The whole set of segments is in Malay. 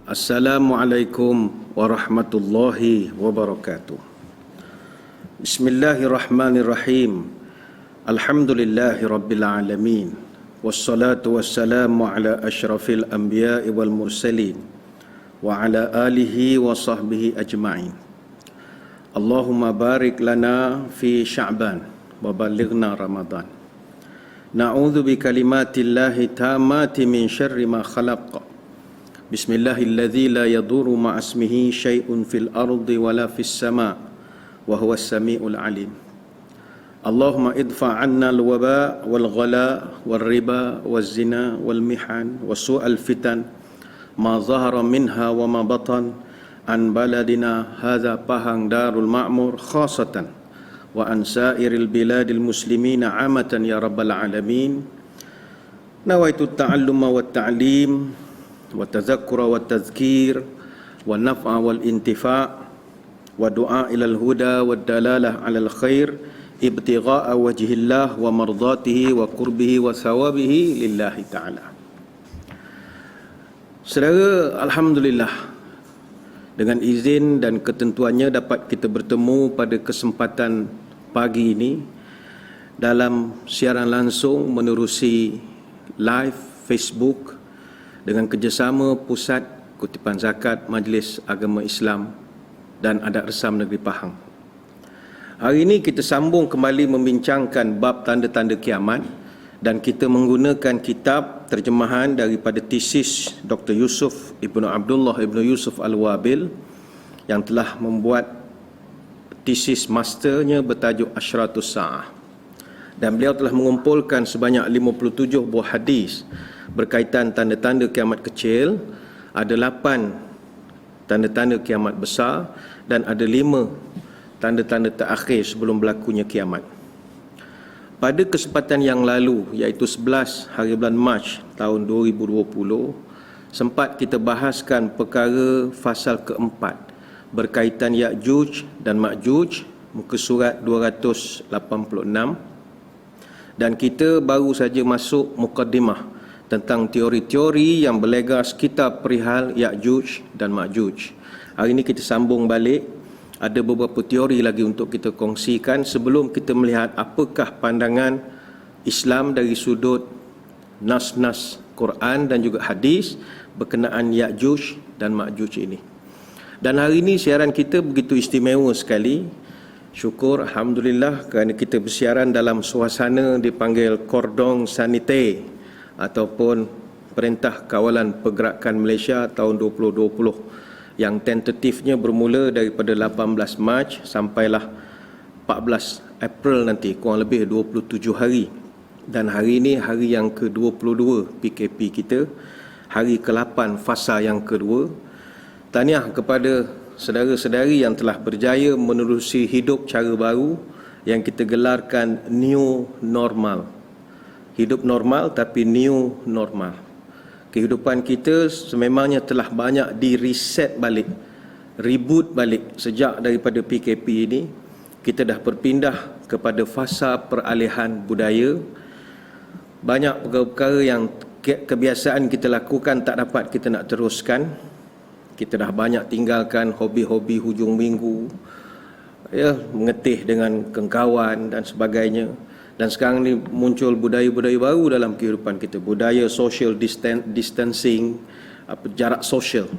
Assalamualaikum warahmatullahi wabarakatuh. Bismillahirrahmanirrahim. Alhamdulillahi rabbil alamin. Wassalatu wassalamu ala asyrafil anbiya'i wal mursalin wa ala alihi wa sahbihi ajma'in. Allahumma barik lana fi Sya'ban wa balighna Ramadan. Na'udzu bi kalimatillahi tammati min syarri ma khalaq. Bismillahilladzi la yadurru ma'asmihi syai'un fil ardi wala fis sama' wa huwas sami'ul alim. Allahumma idfa' 'anna al-waba' wal ghala wal riba waz zina wal mihan wa su'al fitan ma zahara minha wa ma batan an baladina hadza Pahang Darul Ma'mur khasatan wa an sa'iril biladil muslimina 'amatan ya rabbal alamin. Nawaitu ta'alluma wat ta'lim wa tazakkura wa tazkir wa naf'a wal intifa' wa du'a ilal huda wa dalalah alal khair ibtigha'a wajhillah wa mardatihi wa qurbihi wa sawabihi lillahi ta'ala. Saudara, alhamdulillah, dengan izin dan ketentuannya dapat kita bertemu pada kesempatan pagi ini dalam siaran langsung menerusi live Facebook dengan kerjasama Pusat Kutipan Zakat Majlis Agama Islam dan Adat Resam Negeri Pahang. Hari ini kita sambung kembali membincangkan bab tanda-tanda kiamat dan kita menggunakan kitab terjemahan daripada tesis Dr. Yusuf Ibnu Abdullah Ibnu Yusuf Al-Wabil yang telah membuat tesis masternya bertajuk Asyratus Sa'ah. Dan beliau telah mengumpulkan sebanyak 57 buah hadis berkaitan tanda-tanda kiamat kecil, ada 8 tanda-tanda kiamat besar dan ada 5 tanda-tanda terakhir sebelum berlakunya kiamat. Pada kesempatan yang lalu, iaitu 11 hari bulan Mac tahun 2020, sempat kita bahaskan perkara fasal keempat berkaitan Ya'juj dan Ma'juj, muka surat 286, dan kita baru saja masuk mukaddimah tentang teori-teori yang berlegar sekitar perihal Ya'juj dan Ma'juj. Hari ini kita sambung balik. Ada beberapa teori lagi untuk kita kongsikan sebelum kita melihat apakah pandangan Islam dari sudut nas-nas Quran dan juga hadis berkenaan Ya'juj dan Ma'juj ini. Dan hari ini siaran kita begitu istimewa sekali. Syukur, alhamdulillah, kerana kita bersiaran dalam suasana dipanggil Cordon Sanitaire ataupun Perintah Kawalan Pergerakan Malaysia tahun 2020 yang tentatifnya bermula daripada 18 Mac sampailah 14 April nanti, kurang lebih 27 hari. Dan hari ini hari yang ke-22 PKP kita, hari ke-8 fasa yang kedua. Tahniah kepada saudara-saudari yang telah berjaya menerusi hidup cara baru yang kita gelarkan New Normal. Hidup normal tapi new normal. Kehidupan kita sememangnya telah banyak di-reset balik, reboot balik sejak daripada PKP ini. Kita dah berpindah kepada fasa peralihan budaya. Banyak perkara-perkara yang kebiasaan kita lakukan tak dapat kita nak teruskan. Kita dah banyak tinggalkan hobi-hobi hujung minggu, mengetih dengan kawan dan sebagainya. Dan sekarang ni muncul budaya-budaya baru dalam kehidupan kita, budaya social distancing, jarak sosial.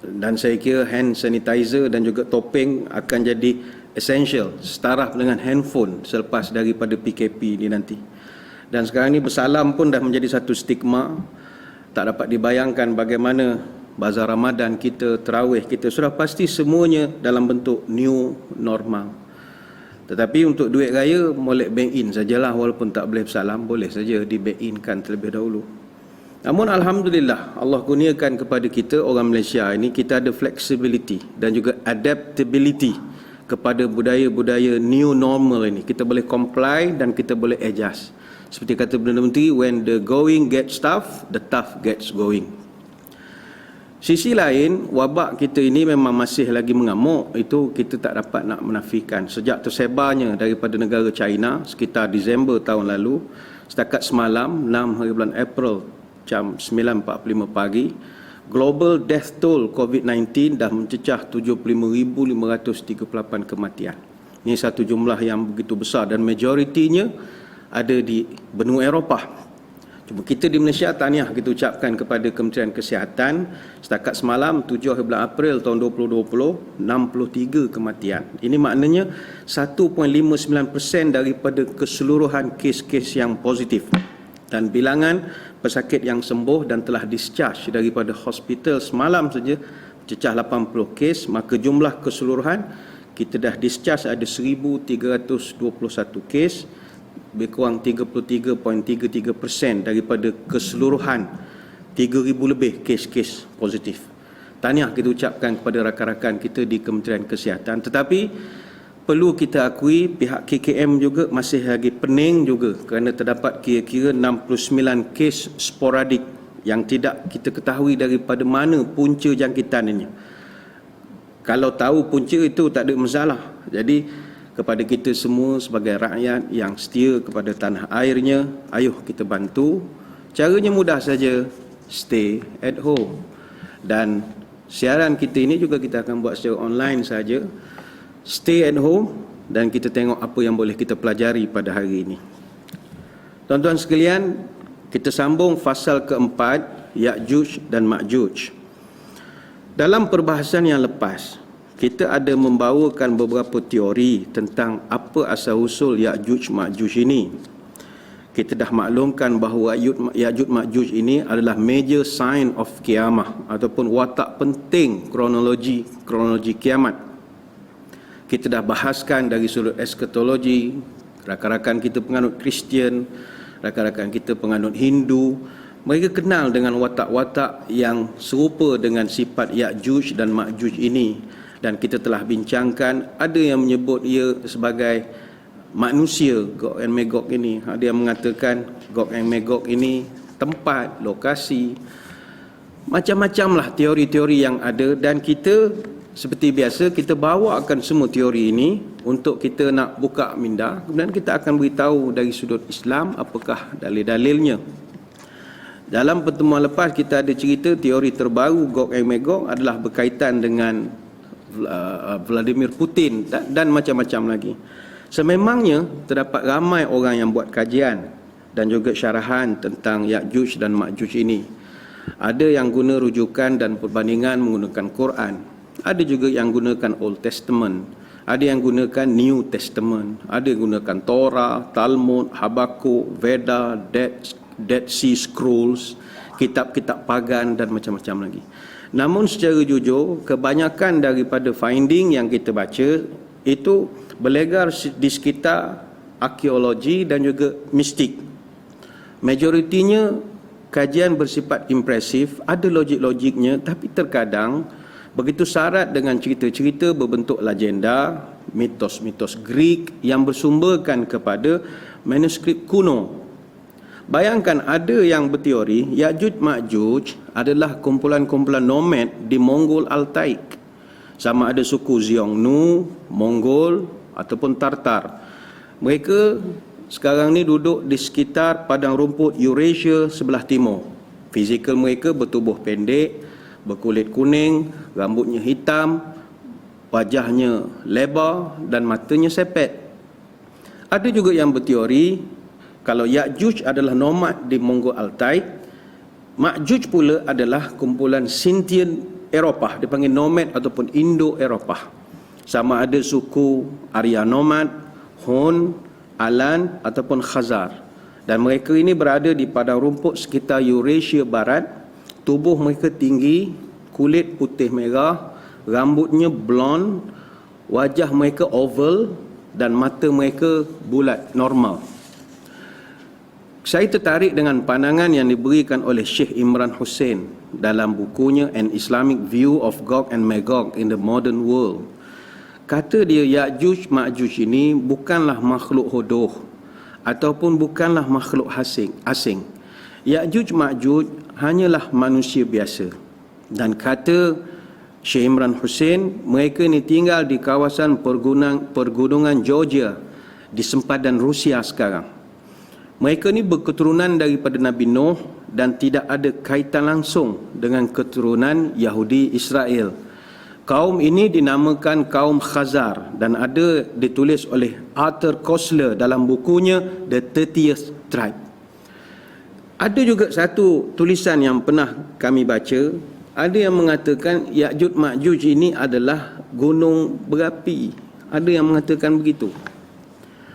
Dan saya kira hand sanitizer dan juga topeng akan jadi essential, setara dengan handphone selepas daripada PKP ini nanti. Dan sekarang ni bersalam pun dah menjadi satu stigma. Tak dapat dibayangkan bagaimana bazar Ramadan kita, tarawih kita, sudah pasti semuanya dalam bentuk new normal. Tetapi untuk duit raya molek bank in sajalah, walaupun tak boleh bersalam, boleh saja di bank in-kan terlebih dahulu. Namun alhamdulillah, Allah kurniakan kepada kita orang Malaysia ini, kita ada flexibility dan juga adaptability kepada budaya-budaya new normal ini. Kita boleh comply dan kita boleh adjust. Seperti kata Perdana Menteri, when the going gets tough, the tough gets going. Sisi lain, wabak kita ini memang masih lagi mengamuk. Itu kita tak dapat nak menafikan. Sejak tersebarnya daripada negara China sekitar Disember tahun lalu, setakat semalam 6 hari bulan April jam 9.45 pagi, global death toll COVID-19 dah mencecah 75,538 kematian. Ini satu jumlah yang begitu besar dan majoritinya ada di benua Eropah. Cuma kita di Malaysia, tahniah kita ucapkan kepada Kementerian Kesihatan, setakat semalam 7 April tahun 2020, 63 kematian. Ini maknanya 1.59% daripada keseluruhan kes-kes yang positif. Dan bilangan pesakit yang sembuh dan telah discharge daripada hospital semalam saja cecah 80 kes, maka jumlah keseluruhan kita dah discharge ada 1,321 kes, lebih kurang 33.33% daripada keseluruhan 3,000 lebih kes-kes positif. Tahniah kita ucapkan kepada rakan-rakan kita di Kementerian Kesihatan. Tetapi perlu kita akui pihak KKM juga masih lagi pening juga kerana terdapat kira-kira 69 kes sporadik yang tidak kita ketahui daripada mana punca jangkitan ini. Kalau tahu punca itu tak ada masalah. Jadi kepada kita semua sebagai rakyat yang setia kepada tanah airnya, ayuh kita bantu. Caranya mudah saja, stay at home. Dan siaran kita ini juga kita akan buat secara online saja. Stay at home dan kita tengok apa yang boleh kita pelajari pada hari ini. Tuan-tuan sekalian, kita sambung fasal keempat, Ya'juj dan Ma'juj. Dalam perbahasan yang lepas, kita ada membawakan beberapa teori tentang apa asal-usul Ya'juj Ma'juj ini. Kita dah maklumkan bahawa Ya'juj Ma'juj ini adalah major sign of kiamah ataupun watak penting kronologi kiamat. Kita dah bahaskan dari sudut eskatologi, rakan-rakan kita penganut Kristian, rakan-rakan kita penganut Hindu, mereka kenal dengan watak-watak yang serupa dengan sifat Ya'juj dan Ma'juj ini. Dan kita telah bincangkan, ada yang menyebut ia sebagai manusia, Gog and Magog ini. Ada yang mengatakan Gog and Magog ini tempat, lokasi. Macam-macamlah teori-teori yang ada, dan kita seperti biasa kita bawakan semua teori ini untuk kita nak buka minda. Kemudian kita akan beritahu dari sudut Islam apakah dalil-dalilnya. Dalam pertemuan lepas kita ada cerita teori terbaru Gog and Magog adalah berkaitan dengan Vladimir Putin dan macam-macam lagi. Sememangnya terdapat ramai orang yang buat kajian dan juga syarahan tentang Ya'juj dan Ma'juj ini. Ada yang guna rujukan dan perbandingan menggunakan Quran. Ada juga yang gunakan Old Testament. Ada yang gunakan New Testament. Ada yang gunakan Torah, Talmud, Habakuk, Veda, Dead Sea Scrolls, kitab-kitab pagan dan macam-macam lagi. Namun secara jujur, kebanyakan daripada finding yang kita baca itu berlegar di sekitar arkeologi dan juga mistik. Majoritinya kajian bersifat impresif, ada logik-logiknya, tapi terkadang begitu syarat dengan cerita-cerita berbentuk legenda, mitos-mitos Greek yang bersumberkan kepada manuskrip kuno. Bayangkan ada yang berteori Ya'juj Ma'juj adalah kumpulan-kumpulan nomad di Mongol Altaik. Sama ada suku Xiongnu, Mongol ataupun Tartar. Mereka sekarang ni duduk di sekitar padang rumput Eurasia sebelah timur. Fizikal mereka bertubuh pendek, berkulit kuning, rambutnya hitam, wajahnya lebar dan matanya sepet. Ada juga yang berteori kalau Ya'juj adalah nomad di Mongol Altaik, Ma'juj pula adalah kumpulan Scythian Eropah, dipanggil nomad ataupun Indo-Eropah. Sama ada suku Arya nomad, Hun, Alan ataupun Khazar. Dan mereka ini berada di padang rumput sekitar Eurasia Barat. Tubuh mereka tinggi, kulit putih merah, rambutnya blond, wajah mereka oval dan mata mereka bulat normal. Saya tertarik dengan pandangan yang diberikan oleh Syekh Imran Hussein dalam bukunya An Islamic View of Gog and Magog in the Modern World. Kata dia Ya'juj Ma'juj ini bukanlah makhluk hodoh ataupun bukanlah makhluk asing. Ya'juj Ma'juj hanyalah manusia biasa. Dan kata Syekh Imran Hussein, mereka ini tinggal di kawasan pergunungan Georgia di sempadan Rusia sekarang. Mereka ni berketurunan daripada Nabi Nuh dan tidak ada kaitan langsung dengan keturunan Yahudi Israel. Kaum ini dinamakan kaum Khazar dan ada ditulis oleh Arthur Koestler dalam bukunya The 30th Tribe. Ada juga satu tulisan yang pernah kami baca, ada yang mengatakan Ya'juj Ma'juj ini adalah gunung berapi. Ada yang mengatakan begitu.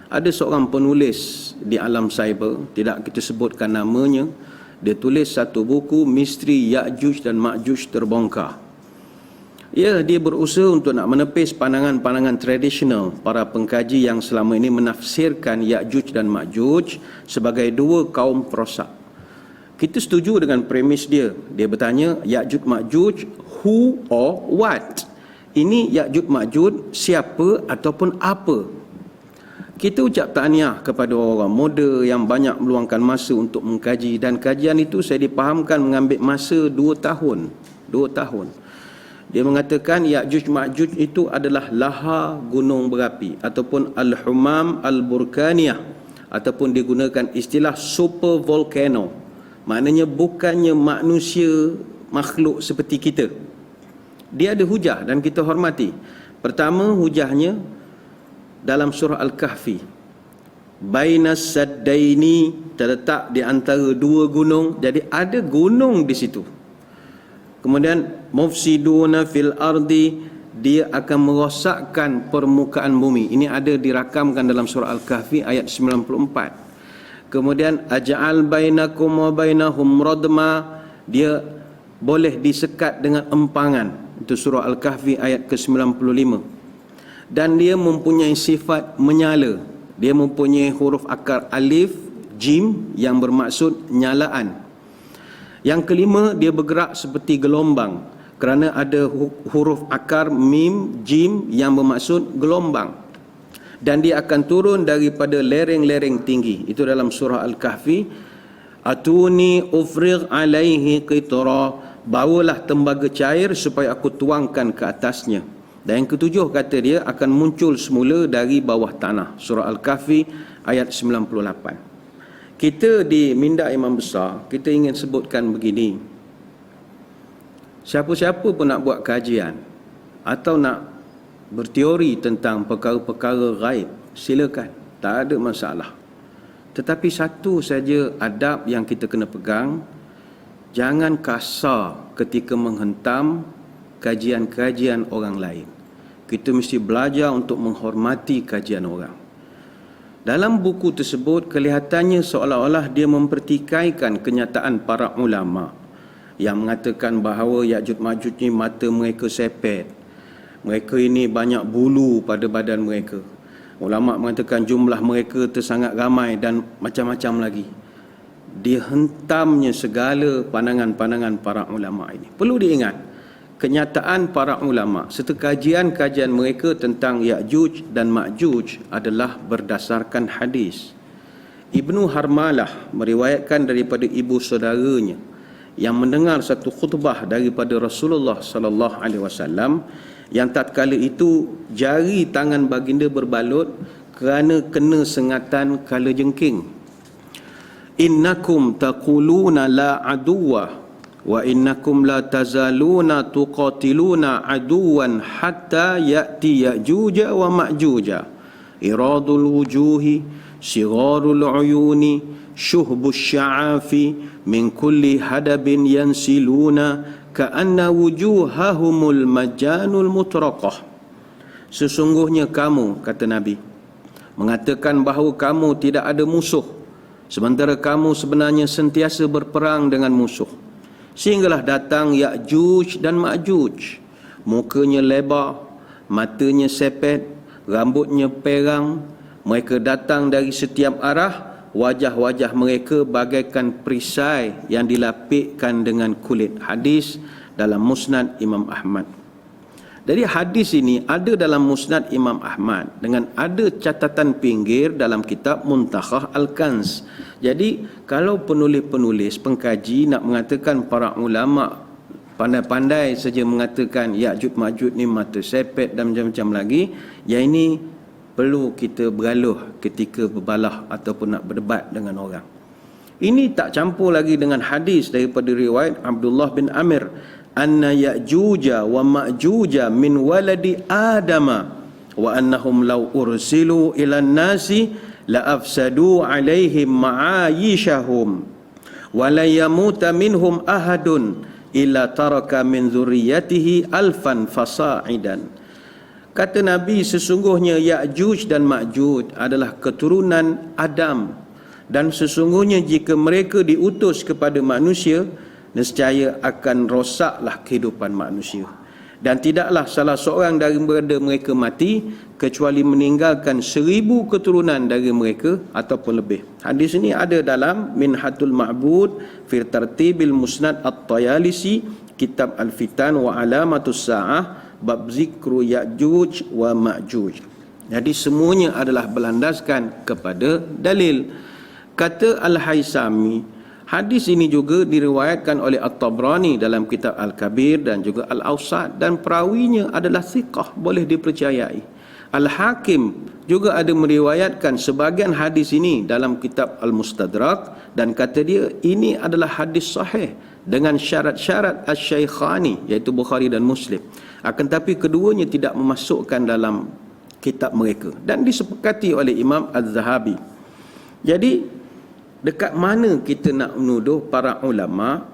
Ada seorang penulis di alam cyber, tidak kita sebutkan namanya, dia tulis satu buku Misteri Ya'juj dan Ma'juj Terbongkar. Ya, dia berusaha untuk nak menepis pandangan-pandangan tradisional para pengkaji yang selama ini menafsirkan Ya'juj dan Ma'juj sebagai dua kaum perosak. Kita setuju dengan premis dia. Dia bertanya, Ya'juj Ma'juj, who or what? Ini Ya'juj Ma'juj, siapa ataupun apa? Kita ucap tahniah kepada orang muda yang banyak meluangkan masa untuk mengkaji, dan kajian itu saya dipahamkan mengambil masa 2 tahun. 2 tahun. Dia mengatakan Ya'juj Ma'juj itu adalah lahar gunung berapi ataupun Al-Humam Al-Burkaniyah, ataupun digunakan istilah super volcano. Maknanya bukannya manusia makhluk seperti kita. Dia ada hujah dan kita hormati. Pertama, hujahnya dalam surah Al-Kahfi. Bainas saddaini, terletak di antara dua gunung. Jadi ada gunung di situ. Kemudian mufsiduna fil ardi, dia akan merosakkan permukaan bumi. Ini ada dirakamkan dalam surah Al-Kahfi ayat 94. Kemudian aj'al bainakum wa bainahum radma, dia boleh disekat dengan empangan. Itu surah Al-Kahfi ayat ke-95. Dan dia mempunyai sifat menyala. Dia mempunyai huruf akar alif, jim yang bermaksud nyalaan. Yang kelima, dia bergerak seperti gelombang kerana ada huruf akar mim, jim yang bermaksud gelombang. Dan dia akan turun daripada lereng-lereng tinggi. Itu dalam surah Al-Kahfi. Atuni ufrigh alaihi qitra, bawalah tembaga cair supaya aku tuangkan ke atasnya. Dan yang ketujuh kata dia akan muncul semula dari bawah tanah. Surah Al-Kahfi ayat 98. Kita di Minda Imam Besar, kita ingin sebutkan begini. Siapa-siapa pun nak buat kajian atau nak berteori tentang perkara-perkara gaib, silakan. Tak ada masalah. Tetapi satu saja adab yang kita kena pegang, jangan kasar ketika menghentam kajian-kajian orang lain. Kita mesti belajar untuk menghormati kajian orang. Dalam buku tersebut, kelihatannya seolah-olah dia mempertikaikan kenyataan para ulama yang mengatakan bahawa Ya'juj Ma'juj ni mata mereka sepet. Mereka ini banyak bulu pada badan mereka. Ulama mengatakan jumlah mereka tersangat ramai dan macam-macam lagi. Dia hentamnya segala pandangan-pandangan para ulama ini. Perlu diingat, kenyataan para ulama serta kajian-kajian mereka tentang Ya'juj dan Ma'juj adalah berdasarkan hadis. Ibnu Harmalah meriwayatkan daripada ibu saudaranya yang mendengar satu khutbah daripada Rasulullah sallallahu alaihi wasallam yang tatkala itu jari tangan baginda berbalut kerana kena sengatan kala jengking. Innakum taquluna la aduwa wa innakum la tazaluna tuqatiluna aduwan hatta ya'ti Ya'juj wa Ma'juj iradul wujuhi sigharul uyuni syuhbus sya'afi min kulli hadabin yansiluna ka'anna wujuhahumul majanul mutraqah. Sesungguhnya kamu, kata Nabi, mengatakan bahawa kamu tidak ada musuh, sementara kamu sebenarnya sentiasa berperang dengan musuh. Sehinggalah datang Ya'juj dan Ma'juj. Mukanya lebar, matanya sepet, rambutnya perang. Mereka datang dari setiap arah. Wajah-wajah mereka bagaikan perisai yang dilapikkan dengan kulit. Hadis dalam Musnad Imam Ahmad. Jadi hadis ini ada dalam Musnad Imam Ahmad dengan ada catatan pinggir dalam kitab Muntakhah Al-Kanz. Jadi kalau penulis-penulis, pengkaji nak mengatakan para ulama pandai-pandai saja mengatakan Ya'juj Ma'juj ni mata sepet dan macam-macam lagi, yang ini perlu kita beraluh ketika berbalah ataupun nak berdebat dengan orang. Ini tak campur lagi dengan hadis daripada riwayat Abdullah bin Amir, anna Ya'juja wa Ma'juja min waladi Adama wa annahum law ursilu ila nasi la afsadu alaihim ma'ayishahum wa la yamuta minhum ahadun illa taraka min dzurriyyatihi alfan fasa'idan. Kata Nabi, sesungguhnya Ya'juj dan Ma'juj adalah keturunan Adam, dan sesungguhnya jika mereka diutus kepada manusia, nescaya akan rosaklah kehidupan manusia, dan tidaklah salah seorang daripada mereka mati kecuali meninggalkan 1000 keturunan dari mereka ataupun lebih. Hadis ini ada dalam Minhatul Ma'bud fi Tartibil Musnad At-Tayalisi, Kitab Al-Fitan wa Alamatus Sa'ah, bab zikru Ya'juj wa Ma'juj. Jadi semuanya adalah berlandaskan kepada dalil. Kata Al-Haisami, hadis ini juga diriwayatkan oleh At-Tabrani dalam kitab Al-Kabir dan juga Al-Awsat, dan perawinya adalah thiqah, boleh dipercayai. Al-Hakim juga ada meriwayatkan sebahagian hadis ini dalam kitab Al-Mustadrak, dan kata dia ini adalah hadis sahih dengan syarat-syarat Asy-Syaikhani, iaitu Bukhari dan Muslim. Akan tapi keduanya tidak memasukkan dalam kitab mereka, dan disepakati oleh Imam Az-Zahabi. Jadi dekat mana kita nak menuduh para ulama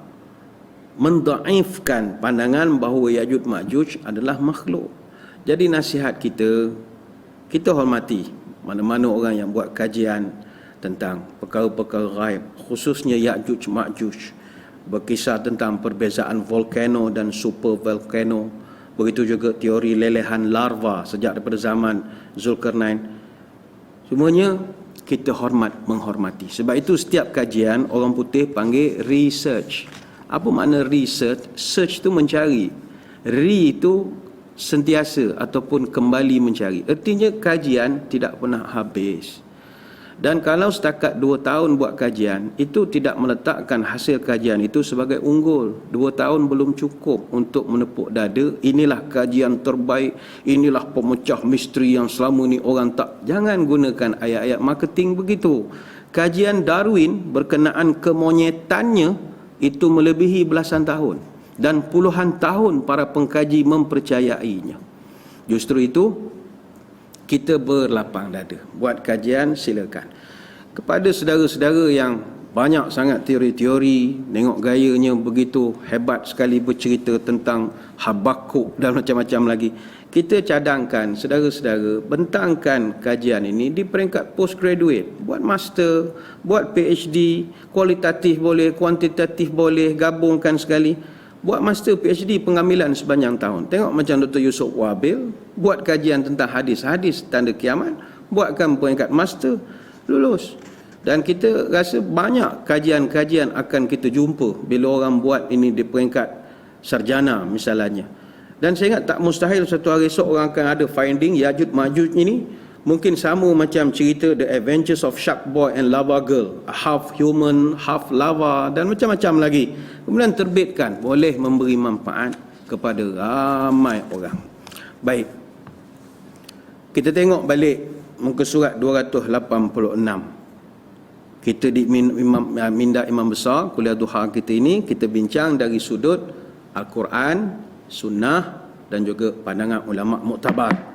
mendaifkan pandangan bahawa Ya'juj Ma'juj adalah makhluk? Jadi nasihat kita hormati mana-mana orang yang buat kajian tentang perkara-perkara ghaib, khususnya Ya'juj Ma'juj, berkisah tentang perbezaan volcano dan super volcano. Begitu juga teori lelehan larva sejak daripada zaman Zulkarnain. Semuanya kita menghormati. Sebab itu setiap kajian orang putih panggil research. Apa makna research? Search itu mencari. Itu sentiasa ataupun kembali mencari. Artinya kajian tidak pernah habis. Dan kalau setakat 2 tahun buat kajian, itu tidak meletakkan hasil kajian itu sebagai unggul. 2 tahun belum cukup untuk menepuk dada, inilah kajian terbaik, inilah pemecah misteri yang selama ni orang tak. Jangan gunakan ayat-ayat marketing begitu. Kajian Darwin berkenaan kemonyetannya itu melebihi belasan tahun, dan puluhan tahun para pengkaji mempercayainya. Justru itu kita berlapang dada. Buat kajian, silakan. Kepada saudara-saudara yang banyak sangat teori-teori, tengok gayanya begitu hebat sekali bercerita tentang Habakuk dan macam-macam lagi, kita cadangkan saudara-saudara bentangkan kajian ini di peringkat postgraduate. Buat master, buat PhD, kualitatif boleh, kuantitatif boleh, gabungkan sekali. Buat master PhD pengambilan sepanjang tahun. Tengok macam Dr. Yusuf Wabil buat kajian tentang hadis-hadis tanda kiamat, buatkan peringkat master, lulus. Dan kita rasa banyak kajian-kajian akan kita jumpa bila orang buat ini di peringkat sarjana misalnya. Dan saya ingat tak mustahil satu hari esok orang akan ada finding Ya'juj Ma'juj ini mungkin sama macam cerita The Adventures of Shark Boy and Lava Girl, half human, half lava, dan macam-macam lagi. Kemudian terbitkan, boleh memberi manfaat kepada ramai orang. Baik, kita tengok balik muka surat 286. Kita di Minda Imam Besar Kuliah Duha kita ini, kita bincang dari sudut Al-Quran, Sunnah, dan juga pandangan ulama muktabar.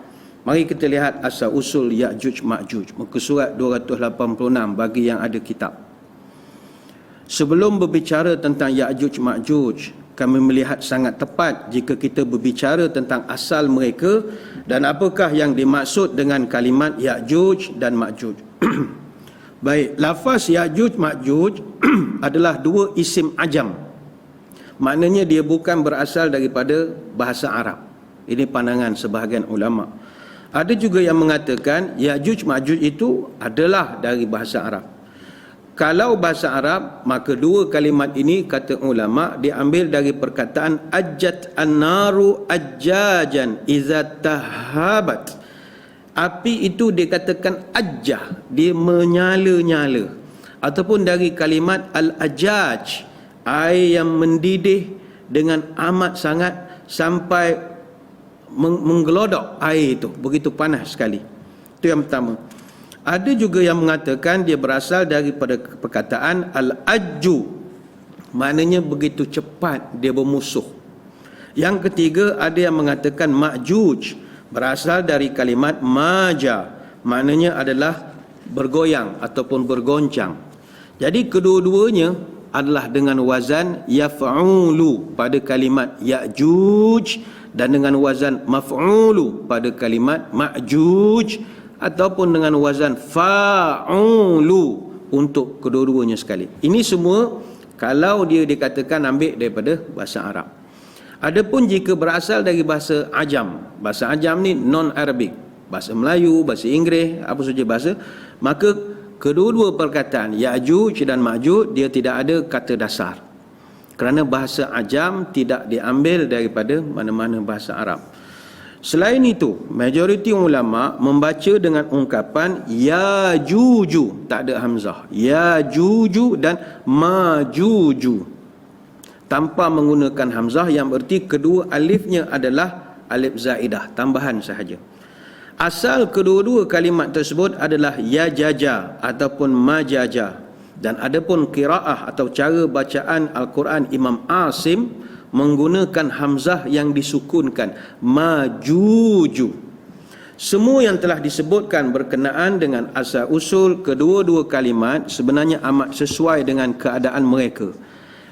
Mari kita lihat asal usul Ya'juj Ma'juj, muka surat 286 bagi yang ada kitab. Sebelum berbicara tentang Ya'juj Ma'juj, kami melihat sangat tepat jika kita berbicara tentang asal mereka dan apakah yang dimaksud dengan kalimat Ya'juj dan Ma'juj. Baik, lafaz Ya'juj Ma'juj adalah 2 isim ajam. Maknanya dia bukan berasal daripada bahasa Arab. Ini pandangan sebahagian ulama. Ada juga yang mengatakan Ya'juj Ma'juj itu adalah dari bahasa Arab. Kalau bahasa Arab, maka 2 kalimat ini kata ulama diambil dari perkataan ajjat an-naru ajjajan iza tahabat. Api itu dikatakan ajjah, dia menyala-nyala. Ataupun dari kalimat al-ajjaj, air yang mendidih dengan amat sangat sampai menggelodok air itu, begitu panas sekali. Itu yang pertama. Ada juga yang mengatakan dia berasal daripada perkataan al-ajju, maknanya begitu cepat dia bermusuh. Yang ketiga, ada yang mengatakan ma'juj, berasal dari kalimat maja, maknanya adalah bergoyang ataupun bergoncang. Jadi kedua-duanya adalah dengan wazan yaf'ulu pada kalimat ya'juj dan dengan wazan maf'ulu pada kalimat ma'juj, ataupun dengan wazan fa'ulu untuk kedua-duanya sekali. Ini semua kalau dia dikatakan ambil daripada bahasa Arab. Adapun jika berasal dari bahasa Ajam, bahasa Ajam ni non-Arabik, bahasa Melayu, bahasa Inggeris, apa saja bahasa, maka kedua-dua perkataan Ya'juj dan Ma'juj dia tidak ada kata dasar. Kerana bahasa Ajam tidak diambil daripada mana-mana bahasa Arab. Selain itu, majoriti ulama membaca dengan ungkapan Yajuju, tak ada hamzah, Yajuju dan Majuju, tanpa menggunakan hamzah, yang berarti kedua alifnya adalah alif zaidah, tambahan sahaja. Asal kedua-dua kalimat tersebut adalah Yajaja ataupun Majaja. Dan adapun qiraah atau cara bacaan Al-Quran Imam Asim menggunakan hamzah yang disukunkan, majuju. Semua yang telah disebutkan berkenaan dengan asal usul kedua-dua kalimat sebenarnya amat sesuai dengan keadaan mereka.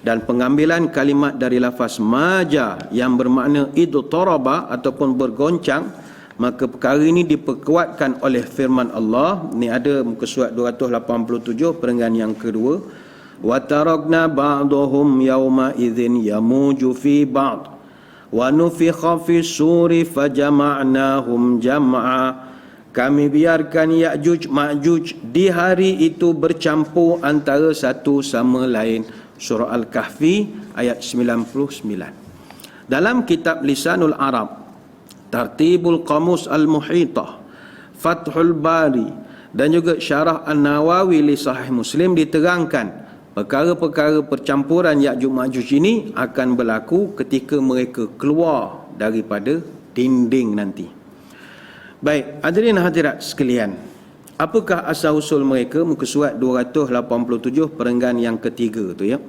Dan pengambilan kalimat dari lafaz maja yang bermakna idtaraba ataupun bergoncang, maka perkara ini diperkuatkan oleh firman Allah. Ni ada muka surat 287 perenggan yang kedua. Wa tarakna ba'dahum yawma idzin yamuju fi ba'd wa nufikha fi suri fajama'nahum jam'a. Kami biarkan Ya'juj Ma'juj di hari itu bercampur antara satu sama lain. Surah Al-Kahfi ayat 99. Dalam kitab Lisanul Arab, Tartibul Qamus Al-Muhitah, Fathul Bari dan juga Syarah An-Nawawi li Sahih Muslim diterangkan perkara-perkara percampuran Ya'juj Ma'juj ini akan berlaku ketika mereka keluar daripada dinding nanti. Baik, hadirin hadirat sekalian, apakah asal usul mereka? Muka surat 287 perenggan yang ketiga tu ya.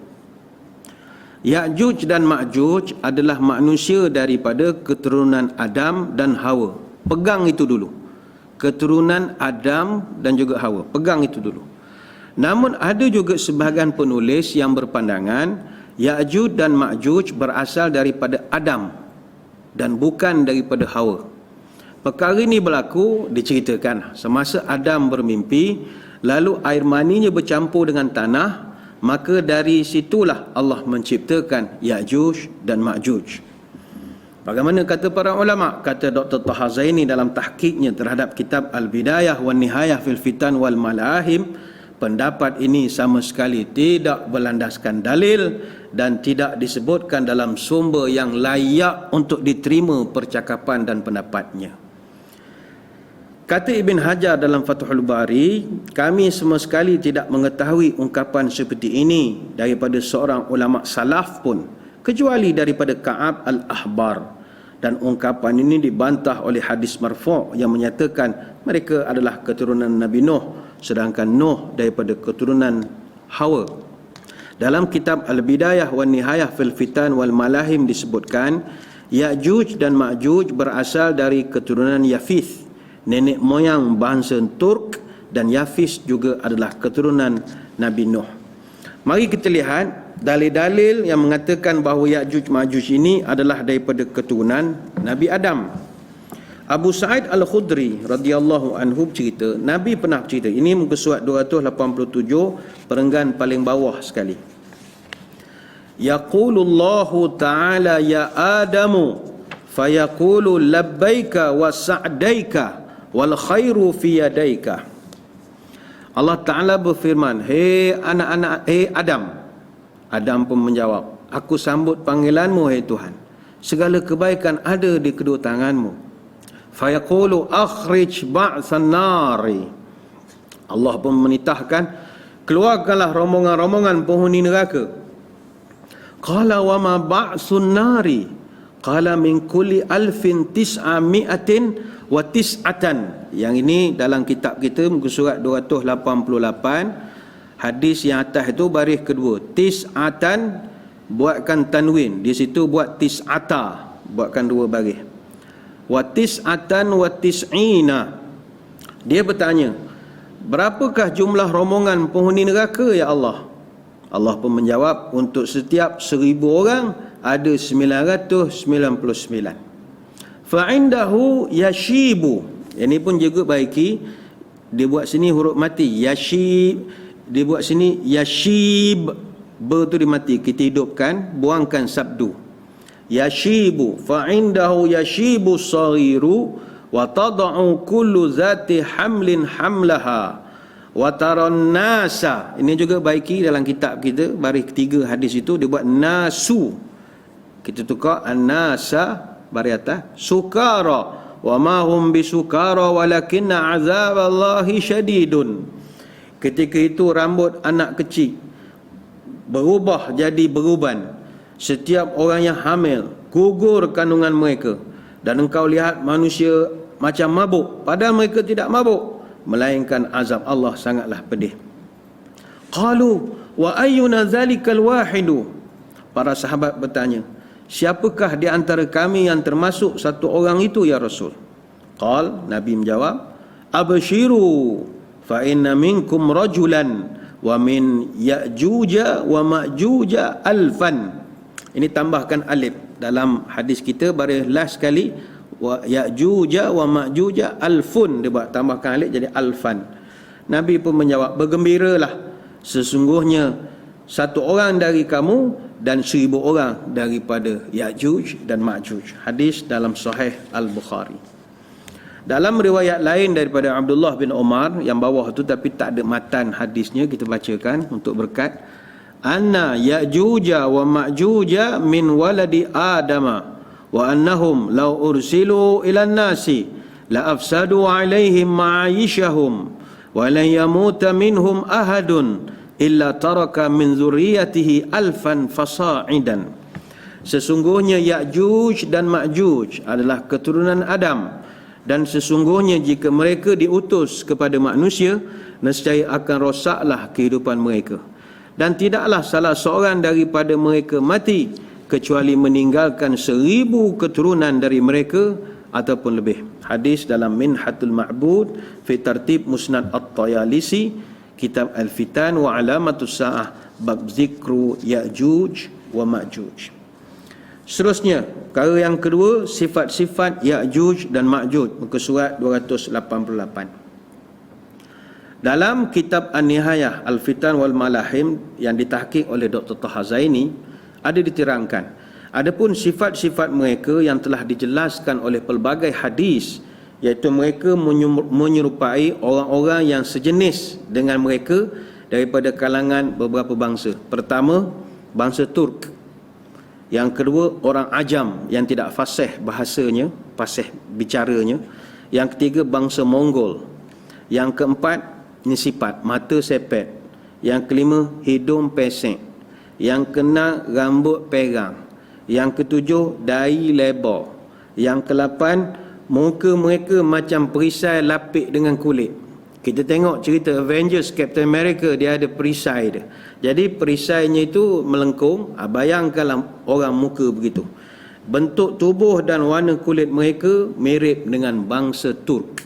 Ya'juj dan Ma'juj adalah manusia daripada keturunan Adam dan Hawa. Pegang itu dulu. Keturunan Adam dan juga Hawa. Pegang itu dulu. Namun ada juga sebahagian penulis yang berpandangan Ya'juj dan Ma'juj berasal daripada Adam dan bukan daripada Hawa. Perkara ini berlaku, diceritakan semasa Adam bermimpi, lalu air maninya bercampur dengan tanah, maka dari situlah Allah menciptakan Ya'juj dan Ma'juj. Bagaimana kata para ulama? Kata Dr. Taha Zaini dalam tahqiqnya terhadap kitab Al-Bidayah wan Nihayah fil Fitan wal Malahim, pendapat ini sama sekali tidak berlandaskan dalil dan tidak disebutkan dalam sumber yang layak untuk diterima percakapan dan pendapatnya. Kata Ibn Hajar dalam Fathul Bari, kami sama sekali tidak mengetahui ungkapan seperti ini daripada seorang ulama salaf pun, kecuali daripada Ka'ab al-Ahbar. Dan ungkapan ini dibantah oleh hadis marfu' yang menyatakan mereka adalah keturunan Nabi Nuh, sedangkan Nuh daripada keturunan Hawa. Dalam kitab Al-Bidayah wan Nihayah fil Fitan wal Malahim disebutkan Ya'juj dan Ma'juj berasal dari keturunan Yafith, nenek moyang bangsa Turk, dan Yafis juga adalah keturunan Nabi Nuh. Mari kita lihat dalil-dalil yang mengatakan bahawa Ya'juj Ma'juj ini adalah daripada keturunan Nabi Adam. Abu Sa'id Al-Khudri radhiyallahu anhu cerita, Nabi pernah cerita, ini muka surat 287 perenggan paling bawah sekali. Yaqulullahu ta'ala ya Adamu fayaqulu labbaika wa sa'daika wal khairu fi yadaika. Allah Ta'ala berfirman, hei anak-anak, hei Adam. Adam pun menjawab, aku sambut panggilanmu, hai Tuhan. Segala kebaikan ada di kedua tanganmu. Fayaqulu akhrij ba'san nari. Allah pun menitahkan, keluarkanlah rombongan-rombongan penghuni neraka. Qala wa ma ba'sun nari. qala min kulli alfin tis'ami'atin wa tis'atan. Yang ini dalam kitab kita muka surat 288, hadis yang atas itu baris kedua. Tis'atan buatkan tanwin, di situ buat tis'ata, buatkan dua baris. Wa tis'atan wa tis'ina. Dia bertanya, berapakah jumlah rombongan penghuni neraka ya Allah? Allah pun menjawab, untuk setiap 1000 orang ada 999. Fa'indahu yashibu. Ini pun juga baiki, dia buat sini huruf mati, yashib, dia buat sini yashib, ber tu dimati, kita hidupkan, buangkan sabdu. Yashibu, fa'indahu yashibu saghiru wa tada'u kullu zati hamlin hamlaha wa taran nasa. Ini juga baiki dalam kitab kita baris ketiga hadis itu, dia buat nasu, kita tukar an-nasa baris atas, sukara wa ma hum bisukara walakinna azaballahi syadidun. Ketika itu rambut anak kecil berubah jadi beruban, setiap orang yang hamil gugur kandungan mereka, dan engkau lihat manusia macam mabuk, padahal mereka tidak mabuk, melainkan azab Allah sangatlah pedih. Qalu wa ayyuna zalikal wahidu. Para sahabat bertanya, siapakah di antara kami yang termasuk satu orang itu ya Rasul? Qal, Nabi menjawab, abshiru fa inna minkum rajulan wa min ya'juja wa ma'juja alfan. Ini tambahkan alif dalam hadis kita baris last sekali, wa ya'juja wa ma'juja alfun, dia buat tambahkan alif jadi alfan. Nabi pun menjawab, bergembiralah, sesungguhnya satu orang dari kamu dan 1000 orang daripada Ya'juj dan Ma'juj. Hadis dalam Sahih Al-Bukhari. Dalam riwayat lain daripada Abdullah bin Umar yang bawah tu, tapi tak ada matan hadisnya, kita bacakan untuk berkat. Anna Ya'juja wa Ma'juja min waladi Adama wa annahum law ursilu ila nasi la afsadu alaihim ma'ayishahum wa lan yamuta minhum ahadun illa taraka min zurriyatihi alfan fasa'idan. Sesungguhnya Ya'juj dan Ma'juj adalah keturunan Adam, dan sesungguhnya jika mereka diutus kepada manusia, nescaya akan rosaklah kehidupan mereka, dan tidaklah salah seorang daripada mereka mati kecuali meninggalkan 1000 keturunan dari mereka ataupun lebih. Hadis dalam Minhatul Ma'bud fi Tartib Musnad At-Tayalisi, Kitab Al-Fitan wa Alamatus Sa'ah, bab zikru Ya'juj wa Ma'juj. Seterusnya, perkara yang kedua, sifat-sifat Ya'juj dan Ma'juj, muka surat 288. Dalam kitab An-Nihayah Al-Fitan wal Malahim yang ditahqiq oleh Dr. Taha Zaini, ada diterangkan, adapun sifat-sifat mereka yang telah dijelaskan oleh pelbagai hadis, iaitu mereka menyerupai orang-orang yang sejenis dengan mereka daripada kalangan beberapa bangsa. Pertama, bangsa Turk. Yang kedua, orang Ajam yang tidak fasih bahasanya, fasih bicaranya. Yang ketiga, bangsa Mongol. Yang keempat, ini sifat mata sepet. Yang kelima, hidung pesek. Yang keenam, rambut perang. Yang ketujuh, dahi lebar. Yang kelapan, muka mereka macam perisai lapik dengan kulit. Kita tengok cerita Avengers, Captain America, dia ada perisai dia. Jadi perisainya itu melengkung. Bayangkanlah orang muka begitu. Bentuk tubuh dan warna kulit mereka mirip dengan bangsa Turk.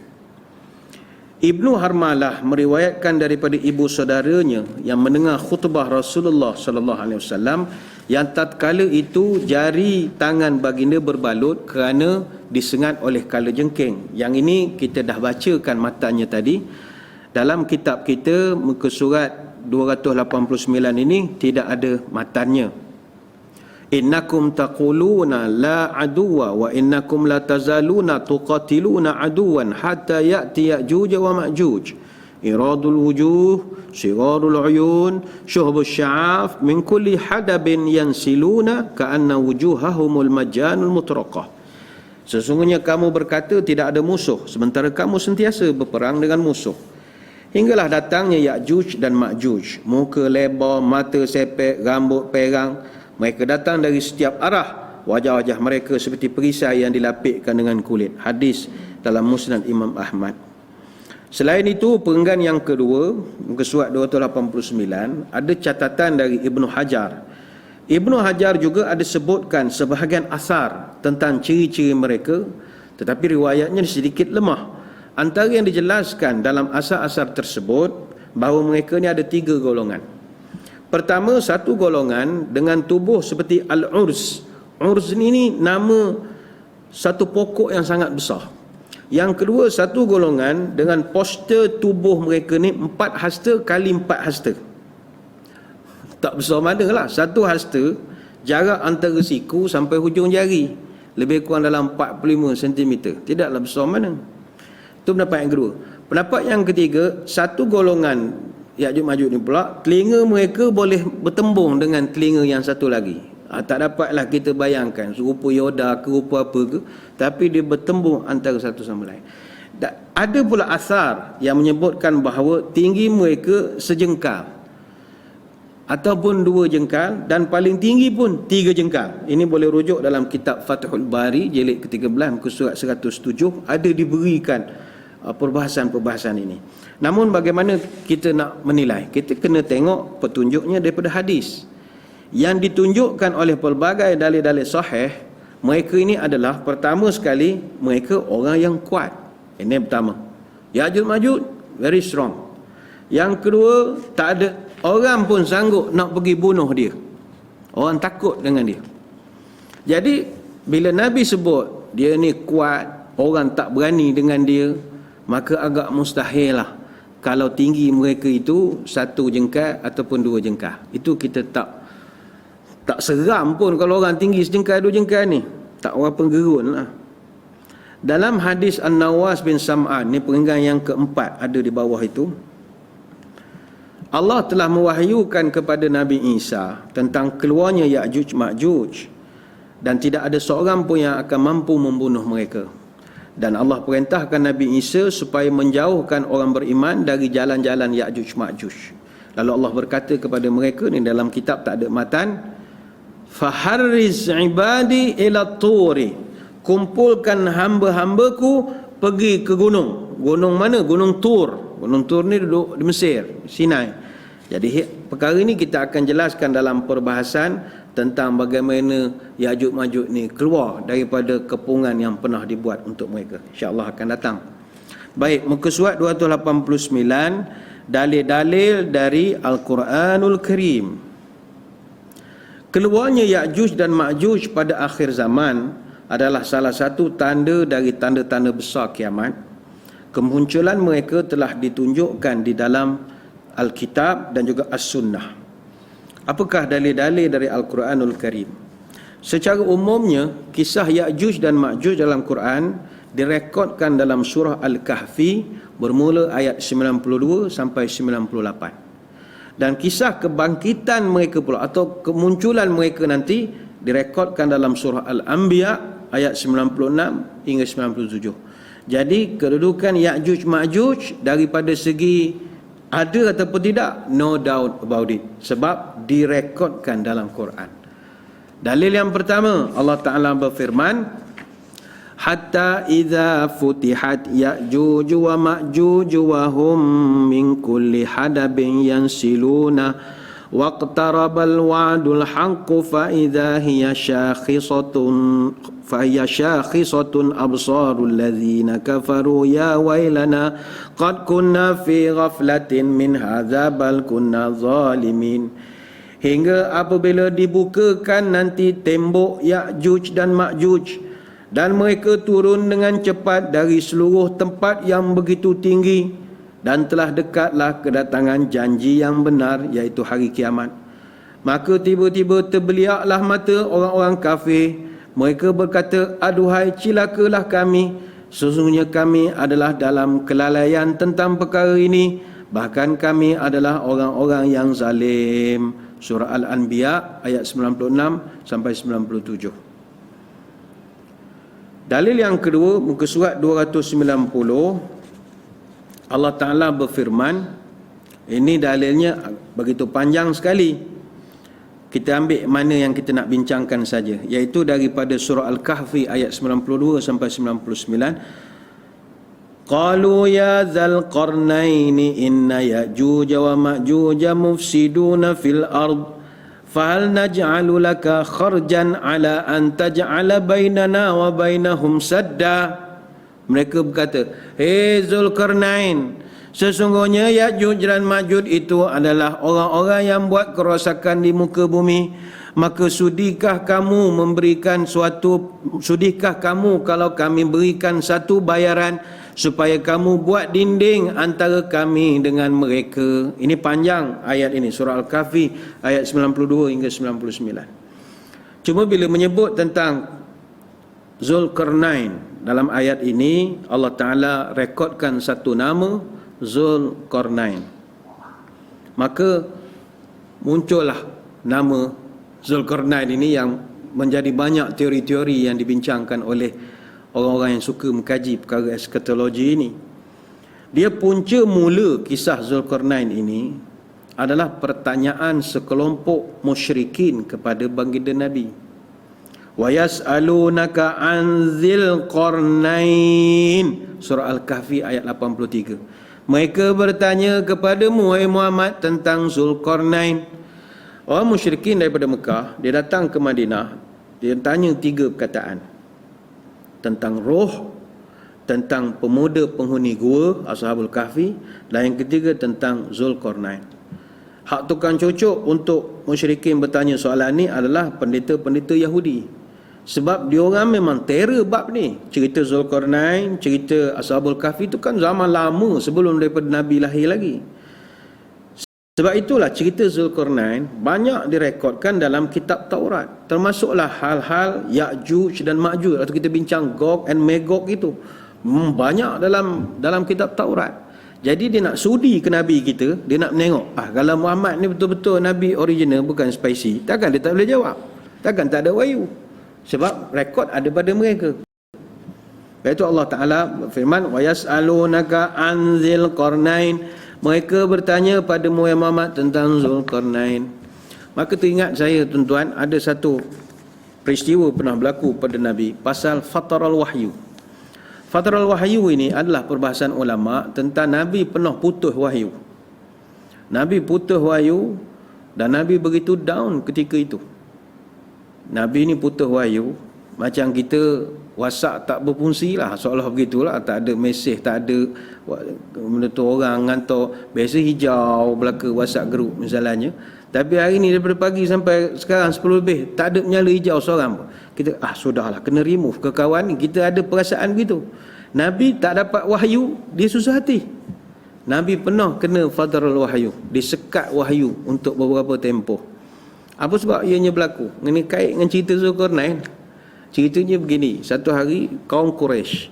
Ibnu Harmalah meriwayatkan daripada ibu saudaranya yang mendengar khutbah Rasulullah sallallahu alaihi wasallam, yang tatkala itu jari tangan baginda berbalut kerana disengat oleh kalajengking. Yang ini kita dah bacakan matanya tadi. Dalam kitab kita muka surat 289 ini tidak ada matanya. Innakum taquluna la aduwa wa innakum la tazaluna tuqatiluna aduwan hatta ya'ti Ya'juj wa Ma'juj. Iradul wujuh, sigarul uyun, syuhbus sya'af, min kulli hadabin yansiluna ka'anna wujuhahumul majanul mutraqah. Sesungguhnya kamu berkata tidak ada musuh, sementara kamu sentiasa berperang dengan musuh. Hinggalah datangnya Ya'juj dan Ma'juj, muka lebar, mata sepek, rambut perang. Mereka datang dari setiap arah wajah-wajah mereka seperti perisai yang dilapikkan dengan kulit. Hadis dalam Musnad Imam Ahmad. Selain itu, perenggan yang kedua, muka surat 289, ada catatan dari Ibnu Hajar. Ibnu Hajar juga ada sebutkan sebahagian asar tentang ciri-ciri mereka, tetapi riwayatnya sedikit lemah. Antara yang dijelaskan dalam asar-asar tersebut, bahawa mereka ni ada 3 golongan. Pertama, satu golongan dengan tubuh seperti Al-Urs. Urs ini nama satu pokok yang sangat besar. Yang kedua, satu golongan dengan postur tubuh mereka ni 4 hasta kali 4 hasta. Tak besar mana lah. Satu hasta, jarak antara siku sampai hujung jari. Lebih kurang dalam 45 cm. Tidaklah besar mana. Itu pendapat yang kedua. Pendapat yang ketiga, satu golongan Ya'juj Ma'juj ni pula, telinga mereka boleh bertembung dengan telinga yang satu lagi. Tak dapatlah kita bayangkan serupa Yoda ke rupa apa ke, tapi dia bertembung antara satu sama lain. Ada pula asar yang menyebutkan bahawa tinggi mereka sejengkal ataupun 2 jengkal, dan paling tinggi pun 3 jengkal. Ini boleh rujuk dalam kitab Fathul Bari jilid ke-13 muka surat 107, ada diberikan perbahasan-perbahasan ini. Namun bagaimana kita nak menilai? Kita kena tengok petunjuknya daripada hadis yang ditunjukkan oleh pelbagai dalil-dalil sahih. Mereka ini adalah, pertama sekali, mereka orang yang kuat. Ini pertama. Ya'juj Ma'juj very strong. Yang kedua, tak ada orang pun sanggup nak pergi bunuh dia. Orang takut dengan dia. Jadi bila Nabi sebut dia ni kuat, orang tak berani dengan dia, maka agak mustahil lah kalau tinggi mereka itu 1 jengkal ataupun 2 jengkal. Itu kita tak seram pun kalau orang tinggi sejengkal 2 jengkal ni. Tak orang penggerun lah. Dalam hadis An-Nawas bin Sam'an, ni perenggan yang keempat ada di bawah itu, Allah telah mewahyukan kepada Nabi Isa tentang keluarnya Ya'juj Ma'juj, dan tidak ada seorang pun yang akan mampu membunuh mereka. Dan Allah perintahkan Nabi Isa supaya menjauhkan orang beriman dari jalan-jalan Ya'juj Ma'juj. Lalu Allah berkata kepada mereka, ni dalam kitab tak ada matan, faharriz ibadi ila turi, kumpulkan hamba-hambaku pergi ke gunung. Gunung mana? Gunung Tur. Gunung Tur ni duduk di Mesir, Sinai. Jadi perkara ini kita akan jelaskan dalam perbahasan tentang bagaimana Ya'juj Ma'juj ni keluar daripada kepungan yang pernah dibuat untuk mereka. InsyaAllah akan datang. Baik, muka surat 289, dalil-dalil dari Al-Quranul Karim. Keluarnya Ya'juj dan Ma'juj pada akhir zaman adalah salah satu tanda dari tanda-tanda besar kiamat. Kemunculan mereka telah ditunjukkan di dalam Alkitab dan juga As-Sunnah. Apakah dalil-dalil dari Al-Quranul Karim? Secara umumnya, kisah Ya'juj dan Ma'juj dalam Quran direkodkan dalam surah Al-Kahfi bermula ayat 92 sampai 98. Dan kisah kebangkitan mereka pula atau kemunculan mereka nanti direkodkan dalam surah Al-Anbiya ayat 96 hingga 97. Jadi kedudukan Ya'juj Ma'juj daripada segi ada ataupun tidak, no doubt about it, sebab direkodkan dalam Quran. Dalil yang pertama, Allah Ta'ala berfirman, hatta idza futihat Ya'juj wa Ma'juj wa hum min kulli hadabin yansiluna waqtarabal wa'dul haqqu fa idza hiya syakhisatun absarul ladzina kafaru ya wailana qad kunna fi ghaflatin min hadza bal kunna zalimin. Hingga apabila dibukakan nanti tembok Ya'juj dan Ma'juj, dan mereka turun dengan cepat dari seluruh tempat yang begitu tinggi, dan telah dekatlah kedatangan janji yang benar, iaitu hari kiamat. Maka tiba-tiba terbeliaklah mata orang-orang kafir. Mereka berkata, aduhai cilakalah kami, sesungguhnya kami adalah dalam kelalaian tentang perkara ini, bahkan kami adalah orang-orang yang zalim. Surah Al-Anbiya ayat 96 sampai 97. Dalil yang kedua, muka surat 290, Allah Ta'ala berfirman, ini dalilnya begitu panjang sekali. Kita ambil mana yang kita nak bincangkan saja, iaitu daripada surah Al-Kahfi ayat 92 sampai 99. Qalu ya dzal qarnaini inna ya'juj wa ma'juj mufsiduna fil ard fahal naj'alu laka kharjan ala an taj'ala bainana wa bainahum sadda. Mereka berkata, "Hei Zulkarnain, sesungguhnya Ya'juj dan Ma'juj itu adalah orang-orang yang buat kerosakan di muka bumi. Maka sudikah kamu kalau kami berikan satu bayaran supaya kamu buat dinding antara kami dengan mereka?" Ini panjang ayat ini, surah Al-Kahfi ayat 92 hingga 99. Cuma bila menyebut tentang Zulkarnain dalam ayat ini, Allah Ta'ala rekodkan satu nama, Zulkarnain. Maka muncullah nama Zulkarnain ini yang menjadi banyak teori-teori yang dibincangkan oleh orang-orang yang suka mengkaji perkara eskatologi ini. Dia punca mula kisah Zulkarnain ini adalah pertanyaan sekelompok musyrikin kepada baginda Nabi. Wa yas'alunaka an dzil qarnain, surah Al-Kahfi ayat 83. Mereka bertanya kepadamu wahai Muhammad tentang Zulkarnain. Orang musyrikin daripada Mekah, dia datang ke Madinah, dia tanya 3 perkataan. Tentang roh, tentang pemuda penghuni gua Ashabul Kahfi, dan yang ketiga tentang Zulkarnain. Hak tukang cocok untuk musyrikin bertanya soalan ni adalah pendeta-pendeta Yahudi. Sebab diorang memang terror bab ni. Cerita Zulkarnain, cerita Ashabul Kahfi itu kan zaman lama sebelum daripada Nabi lahir lagi. Sebab itulah cerita Zulkarnain banyak direkodkan dalam kitab Taurat. Termasuklah hal-hal Ya'juj dan Ma'juj, atau kita bincang Gog and Magog itu. Banyak dalam kitab Taurat. Jadi dia nak sudi ke Nabi kita, dia nak menengok, kalau Muhammad ni betul-betul Nabi original, bukan spicy, takkan dia tak boleh jawab. Takkan tak ada wahyu. Sebab rekod ada pada mereka. Iaitu Allah Ta'ala firman, wa yas'alunaka an dzil qarnain, mereka bertanya pada Muhammad tentang Zulkarnain. Maka teringat saya tuan-tuan, ada satu peristiwa pernah berlaku pada Nabi pasal fataral wahyu. Fataral wahyu ini adalah perbahasan ulama tentang Nabi pernah putus wahyu. Nabi putus wahyu dan Nabi begitu down ketika itu. Nabi ni putus wahyu, macam kita WhatsApp tak berfungsi lah, seolah begitulah, tak ada mesej, tak ada benda tu, orang hantar biasa hijau belaka WhatsApp group misalnya. Tapi hari ni daripada pagi sampai sekarang 10 lebih tak ada menyala hijau seorang pun. Kita sudahlah, kena remove ke kawan ni. Kita ada perasaan begitu. Nabi tak dapat wahyu, dia susah hati. Nabi pernah kena fadarul wahyu, disekat wahyu untuk beberapa tempoh. Apa sebab ianya berlaku? Ini kait dengan cerita Zulkarnain. Ceritanya begini, satu hari kaum Quraisy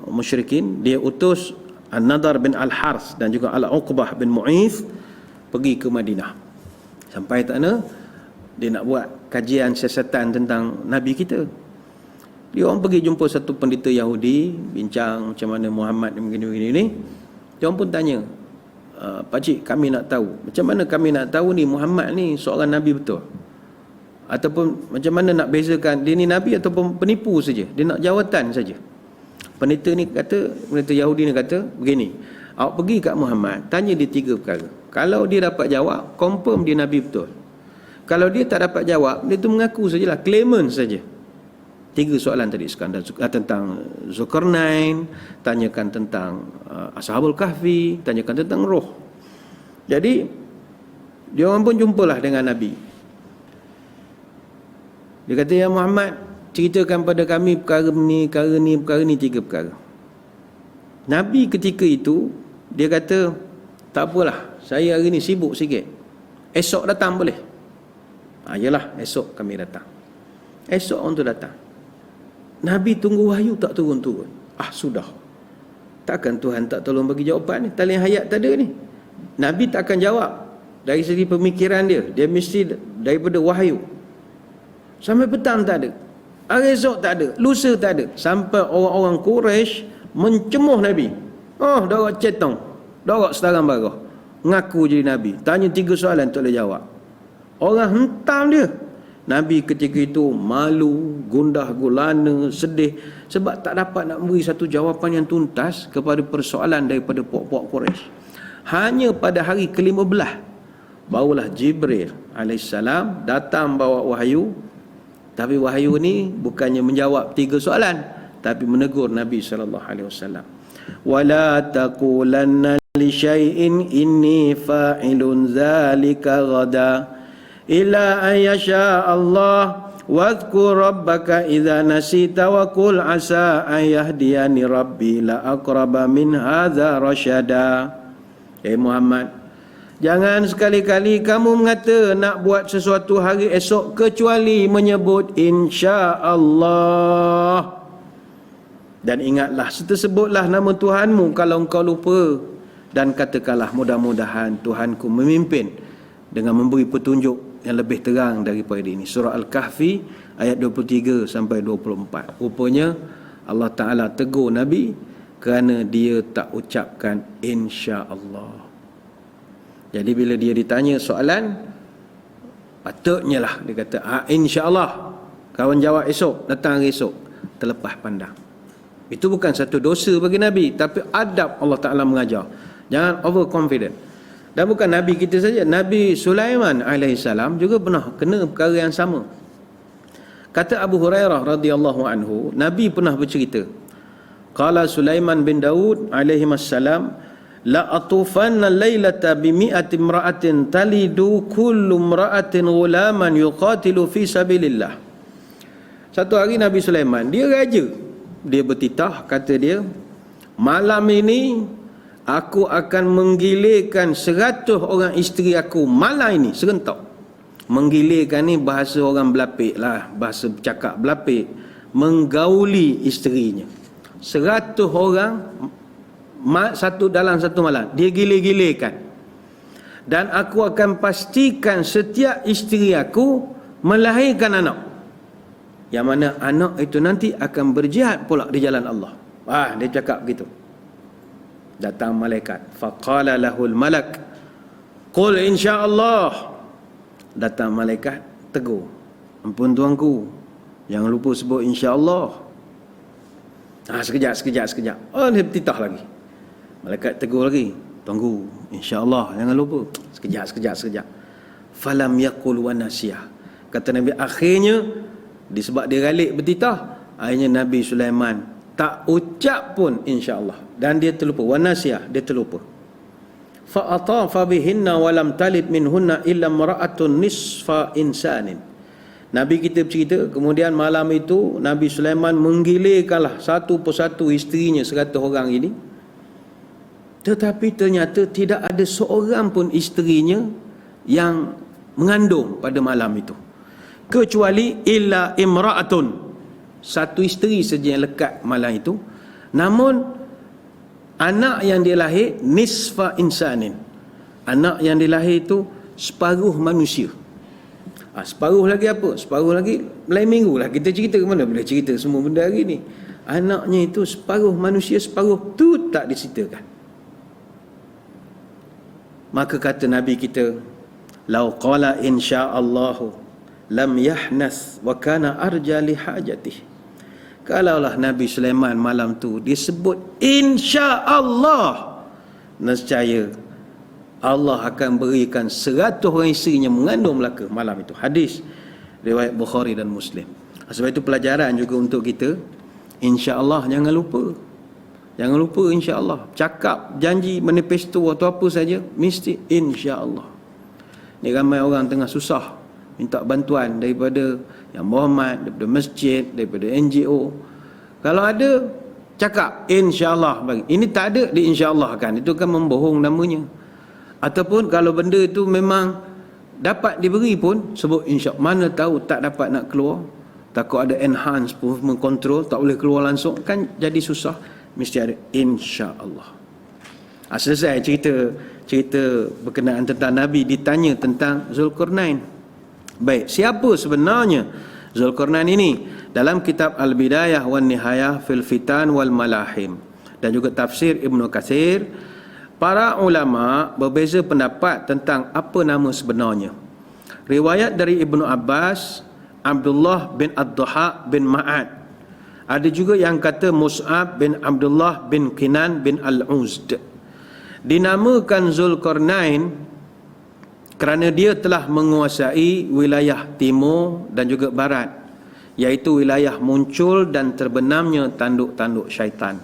musyrikin, dia utus An-Nadar bin Al-Harth dan juga Al-Uqbah bin Mu'ith pergi ke Madinah. Sampai sana dia nak buat kajian siasatan tentang Nabi kita. Dia orang pergi jumpa satu pendeta Yahudi, bincang macam mana Muhammad begini-begini ni. Dia orang pun tanya, "Pakcik, kami nak tahu, macam mana kami nak tahu ni Muhammad ni seorang Nabi betul? Ataupun macam mana nak bezakan dia ni Nabi ataupun penipu saja, dia nak jawatan saja?" Pendeta Yahudi ni kata begini, "Awak pergi kat Muhammad, tanya dia 3 perkara. Kalau dia dapat jawab, confirm dia Nabi betul. Kalau dia tak dapat jawab, dia tu mengaku sajalah, claimant saja." 3 soalan tadi tentang Zulkarnain, tanyakan tentang Ashabul Kahfi, tanyakan tentang roh. Jadi dia orang pun jumpalah dengan Nabi. Dia kata, "Ya Muhammad, ceritakan pada kami perkara ni, 3 perkara." Nabi ketika itu dia kata, "Tak apalah, saya hari ni sibuk sikit. Esok datang boleh?" Yalah, esok kami datang. Esok orang tu datang. Nabi tunggu wahyu tak turun-turun. Sudah. Takkan Tuhan tak tolong bagi jawapan ni? Talian hayat tak ada ni. Nabi tak akan jawab dari segi pemikiran dia. Dia mesti daripada wahyu. Sampai petang tak ada. Hari esok tak ada. Lusa tak ada. Sampai orang-orang Quraisy mencemuh Nabi. Darat cetong. Darat setarang barah. Ngaku jadi Nabi. Tanya 3 soalan tak boleh jawab. Orang hentam dia. Nabi ketika itu malu, gundah gulana, sedih sebab tak dapat nak beri satu jawapan yang tuntas kepada persoalan daripada puak-puak Quraisy. Hanya pada hari ke-15 barulah Jibril alaihissalam datang bawa wahyu. Tapi wahyu ni bukannya menjawab 3 soalan, tapi menegur Nabi sallallahu alaihi wasallam. Wala taqulanna li syai'in inni fa'ilun dzalika ghada illa an yasha Allah wadhkur rabbaka idza nasita wa qul asa an yahdiyani rabbi la aqraba min hadza rasyada. Muhammad, jangan sekali-kali kamu mengata nak buat sesuatu hari esok kecuali menyebut insya-Allah. Dan ingatlah, tersebutlah nama Tuhanmu kalau engkau lupa, dan katakanlah mudah-mudahan Tuhanku memimpin dengan memberi petunjuk yang lebih terang daripada ini. Surah Al-Kahfi ayat 23 sampai 24. Rupanya Allah Ta'ala tegur Nabi kerana dia tak ucapkan insya-Allah. Jadi bila dia ditanya soalan, patutnya lah dia kata insya-Allah. Kawan jawab esok, datang hari esok, terlepas pandang. Itu bukan satu dosa bagi Nabi, tapi adab Allah Ta'ala mengajar. Jangan overconfident. Dan bukan Nabi kita saja, Nabi Sulaiman alaihissalam juga pernah kena perkara yang sama. Kata Abu Hurairah radhiyallahu anhu, Nabi pernah bercerita, qala Sulaiman bin Daud alaihi wassalam, la atufanna laylata bi mi'ati imra'atin talidu kullu imra'atin ghulaman yuqatilu fi sabilillah. Satu hari Nabi Sulaiman, dia raja, dia bertitah, kata dia, malam ini aku akan menggilirkan 100 orang isteri aku malam ini serentak. Menggilirkan ni bahasa orang belapik lah, bahasa bercakap belapik. Menggauli isterinya 100 orang dalam satu malam, dia gilir-gilirkan. Dan aku akan pastikan setiap isteri aku melahirkan anak, yang mana anak itu nanti akan berjihad pula di jalan Allah. Dia cakap begitu. Datang malaikat, faqala lahul malak qul insyaallah. Datang malaikat tegur, ampun tuanku, jangan lupa sebut insyaallah. Sekejap. Dia bertitah lagi. Malaikat tegur lagi, tuanku, insyaallah, jangan lupa. Sekejap. Falam yaqul wa nasiyah. Kata Nabi, akhirnya disebab dia galik bertitah, akhirnya Nabi Sulaiman tak ucap pun insya-Allah, dan dia terlupa, wanasiyah, dia terlupa. Fa atafa bihinna wa lam talid minhunna illa mar'atun nisfa insanin. Nabi kita bercerita, kemudian malam itu Nabi Sulaiman menggilirkanlah satu persatu isterinya 100 orang ini, tetapi ternyata tidak ada seorang pun isterinya yang mengandung pada malam itu, kecuali illa imra'atun, satu isteri saja yang lekat malam itu. Namun anak yang dia lahir nisfa insanin, anak yang dia lahir itu separuh manusia. Separuh lagi apa? Separuh lagi lain minggu lah kita cerita, ke mana boleh cerita semua benda hari ni. Anaknya itu separuh manusia, separuh tu tak diceritakan. Maka kata Nabi kita, lau qala insya'allahu lam yahnas wa kana arja li hajatih. Kalaulah Nabi Sulaiman malam tu dia sebut insya-Allah, nescaya Allah akan berikan 100 orang isterinya mengandung belaka malam itu. Hadis riwayat Bukhari dan Muslim. Sebab itu pelajaran juga untuk kita, insya-Allah, jangan lupa insya-Allah. Cakap, janji, manifesto atau apa saja mesti insya-Allah. Ni ramai orang tengah susah minta bantuan daripada yang berhormat, daripada masjid, daripada NGO. Kalau ada, cakap insya-Allah bagi. Ini tak ada, di insya-Allah kan. Itu kan membohong namanya. Ataupun kalau benda itu memang dapat diberi pun, sebut insya-Allah. Mana tahu tak dapat nak keluar, takut ada enhanced movement control, tak boleh keluar langsung, kan jadi susah. Mesti ada insya-Allah. Selesai cerita berkenaan tentang Nabi ditanya tentang Zulkarnain. Baik, siapa sebenarnya Zulkarnain ini? Dalam kitab Al-Bidayah wan Nihayah fil Fitan wal Malahim dan juga tafsir Ibnu Katsir, para ulama berbeza pendapat tentang apa nama sebenarnya. Riwayat dari Ibnu Abbas, Abdullah bin Ad-Dhahak bin Ma'ad. Ada juga yang kata Mus'ab bin Abdullah bin Kinan bin Al-Uzd. Dinamakan Zulkarnain kerana dia telah menguasai wilayah timur dan juga barat, iaitu wilayah muncul dan terbenamnya tanduk-tanduk syaitan.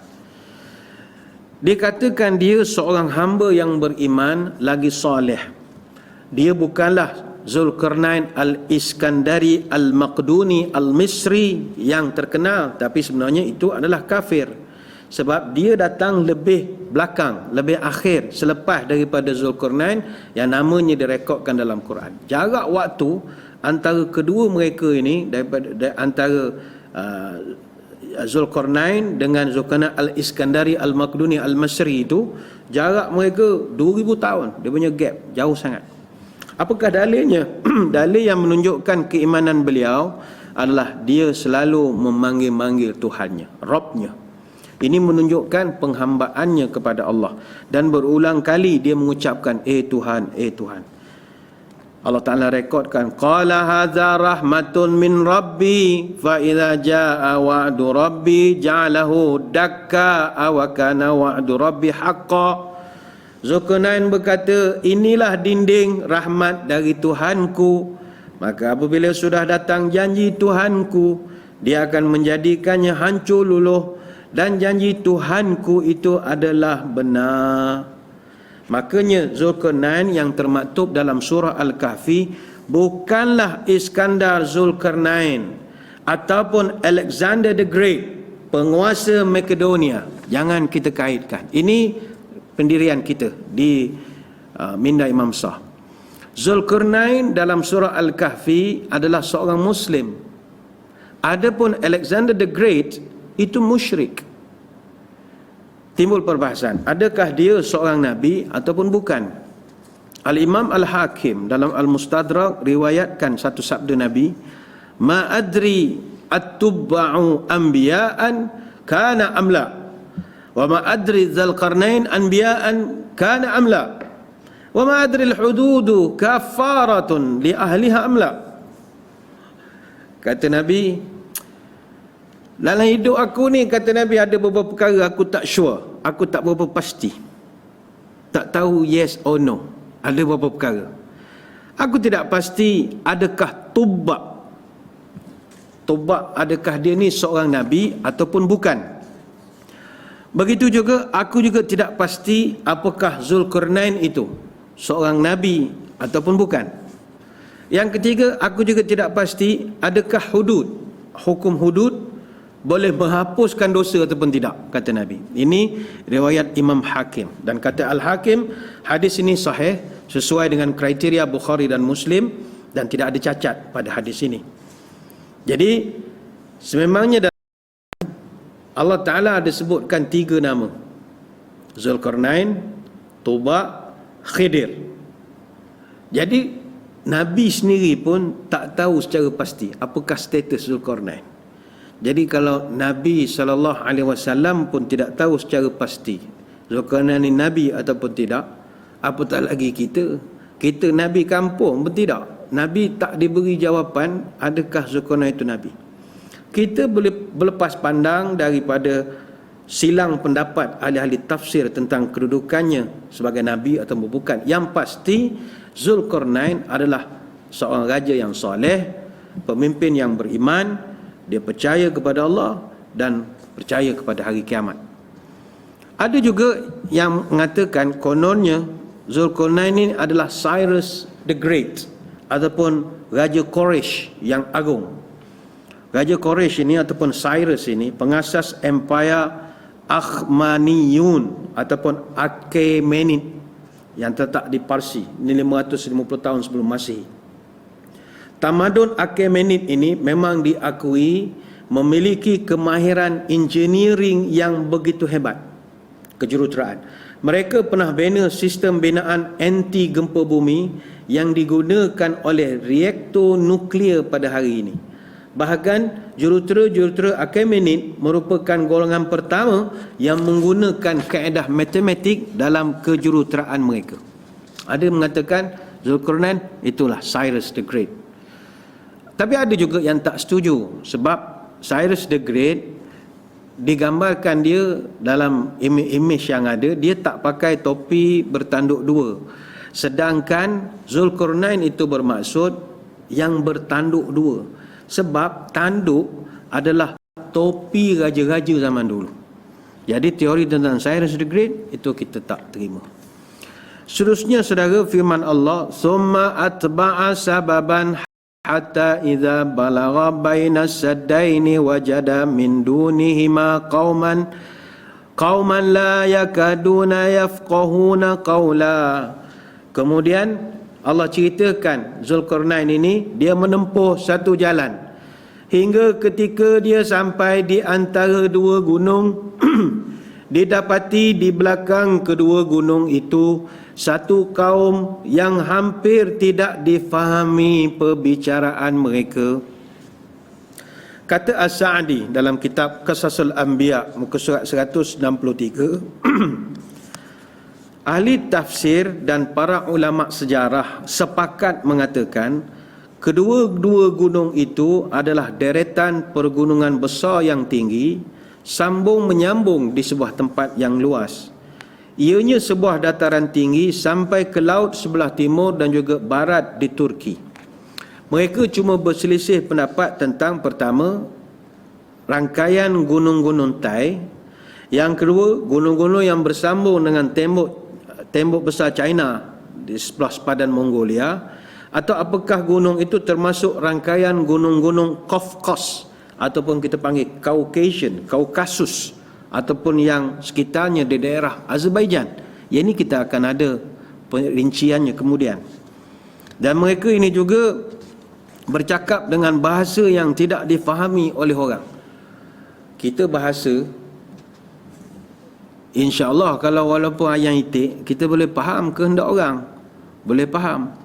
Dikatakan dia seorang hamba yang beriman lagi soleh. Dia bukanlah Zulkarnain al-Iskandari al-Maqduni al-Misri yang terkenal, tapi sebenarnya itu adalah kafir, sebab dia datang lebih belakang, lebih akhir selepas daripada Zulkarnain yang namanya direkodkan dalam Quran. Jarak waktu antara kedua mereka ini, antara Zulkarnain dengan Zulkarnain al-Iskandari al-Maqduni al-Misri itu, jarak mereka 2000 tahun. Dia punya gap jauh sangat. Apakah dalilnya? Dalil yang menunjukkan keimanan beliau adalah dia selalu memanggil-manggil Tuhannya, Rabbnya. Ini menunjukkan penghambaannya kepada Allah, dan berulang kali dia mengucapkan Tuhan, Tuhan. Allah Ta'ala rekodkan, qala hadza rahmatun min rabbi fa idza jaa wa'du rabbi ja'alahu dakka wa kana wa'du rabbi haqqan. Zulkarnain berkata, inilah dinding rahmat dari Tuhanku, maka apabila sudah datang janji Tuhanku, dia akan menjadikannya hancur luluh, dan janji Tuhanku itu adalah benar. Makanya Zulkarnain yang termaktub dalam surah Al-Kahfi bukanlah Iskandar Zulkarnain ataupun Alexander the Great, penguasa Makedonia. Jangan kita kaitkan. Ini pendirian kita di minda Imam Shah. Zulkarnain dalam surah Al-Kahfi adalah seorang Muslim. Adapun Alexander the Great itu musyrik. Timbul perbahasan, adakah dia seorang nabi ataupun bukan? Al-Imam Al-Hakim dalam Al-Mustadrak riwayatkan satu sabda Nabi, ma adri at-tubba'u anbiya'an kana amla wa ma adri Zulkarnain anbiya'an kana amla wa ma adri al-hududu kafaratun li ahliha amla. Kata Nabi, dalam hidup aku ni, kata Nabi, ada beberapa perkara aku tak sure, aku tak berapa pasti, tak tahu yes or no. Ada beberapa perkara aku tidak pasti, adakah Tubak adakah dia ni seorang nabi ataupun bukan. Begitu juga aku juga tidak pasti apakah Zulkarnain itu seorang nabi ataupun bukan. Yang ketiga, aku juga tidak pasti adakah hukum hudud boleh menghapuskan dosa ataupun tidak, kata Nabi. Ini riwayat Imam Hakim, dan kata Al-Hakim, hadis ini sahih sesuai dengan kriteria Bukhari dan Muslim, dan tidak ada cacat pada hadis ini. Jadi sememangnya Allah Ta'ala ada sebutkan 3 nama, Zulkarnain, Tubak, Khidir. Jadi Nabi sendiri pun tak tahu secara pasti apakah status Zulkarnain. Jadi kalau Nabi SAW pun tidak tahu secara pasti Zulkarnain ini Nabi ataupun tidak, apatah lagi kita. Kita Nabi kampung pun tidak. Nabi tak diberi jawapan adakah Zulkarnain itu Nabi. Kita boleh berlepas pandang daripada silang pendapat ahli-ahli tafsir tentang kedudukannya sebagai Nabi atau bukan. Yang pasti Zulkarnain adalah seorang raja yang soleh, pemimpin yang beriman. Dia percaya kepada Allah dan percaya kepada hari kiamat. Ada juga yang mengatakan kononnya Zulkarnain ini adalah Cyrus the Great ataupun Raja Quraisy yang agung. Raja Quraisy ini ataupun Cyrus ini pengasas Empire Akhmaniyun ataupun Achaemenid yang terletak di Parsi, ini 550 tahun sebelum Masihi. Tamadun Achaemenid ini memang diakui memiliki kemahiran engineering yang begitu hebat, kejuruteraan. Mereka pernah bina sistem binaan anti gempa bumi yang digunakan oleh reaktor nuklear pada hari ini. Bahkan jurutera Achaemenid merupakan golongan pertama yang menggunakan kaedah matematik dalam kejuruteraan mereka. Ada mengatakan Zulkarnain itulah Cyrus the Great. Tapi ada juga yang tak setuju, sebab Cyrus the Great digambarkan dia dalam image yang ada, dia tak pakai topi bertanduk dua. Sedangkan Zulkarnain itu bermaksud yang bertanduk dua. Sebab tanduk adalah topi raja-raja zaman dulu. Jadi teori tentang Cyrus the Great itu kita tak terima. Seterusnya saudara, firman Allah, summa atba'a sababan hatta idza balagha baina saddaini wajada min dunihima qauman la yakaduna yafqahuna qawla. Kemudian Allah ceritakan Zulkarnain ini dia menempuh satu jalan hingga ketika dia sampai di antara dua gunung. Didapati di belakang kedua gunung itu satu kaum yang hampir tidak difahami perbicaraan mereka. Kata As-Sa'di dalam kitab Qasasul Anbiya muka surat 163, ahli tafsir dan para ulama sejarah sepakat mengatakan kedua-dua gunung itu adalah deretan pergunungan besar yang tinggi sambung menyambung di sebuah tempat yang luas. Ianya sebuah dataran tinggi sampai ke laut sebelah timur dan juga barat di Turki. Mereka cuma berselisih pendapat tentang, pertama, rangkaian gunung-gunung Tai. Yang kedua, gunung-gunung yang bersambung dengan tembok besar China di sebelah sepadan Mongolia, atau apakah gunung itu termasuk rangkaian gunung-gunung Kafkas ataupun kita panggil Kaukasus, ataupun yang sekitarnya di daerah Azerbaijan. Yang ini kita akan ada perinciannya kemudian. Dan mereka ini juga bercakap dengan bahasa yang tidak difahami oleh orang. Kita bahasa, insya-Allah kalau walaupun ayam itik, kita boleh faham kehendak orang. Boleh faham.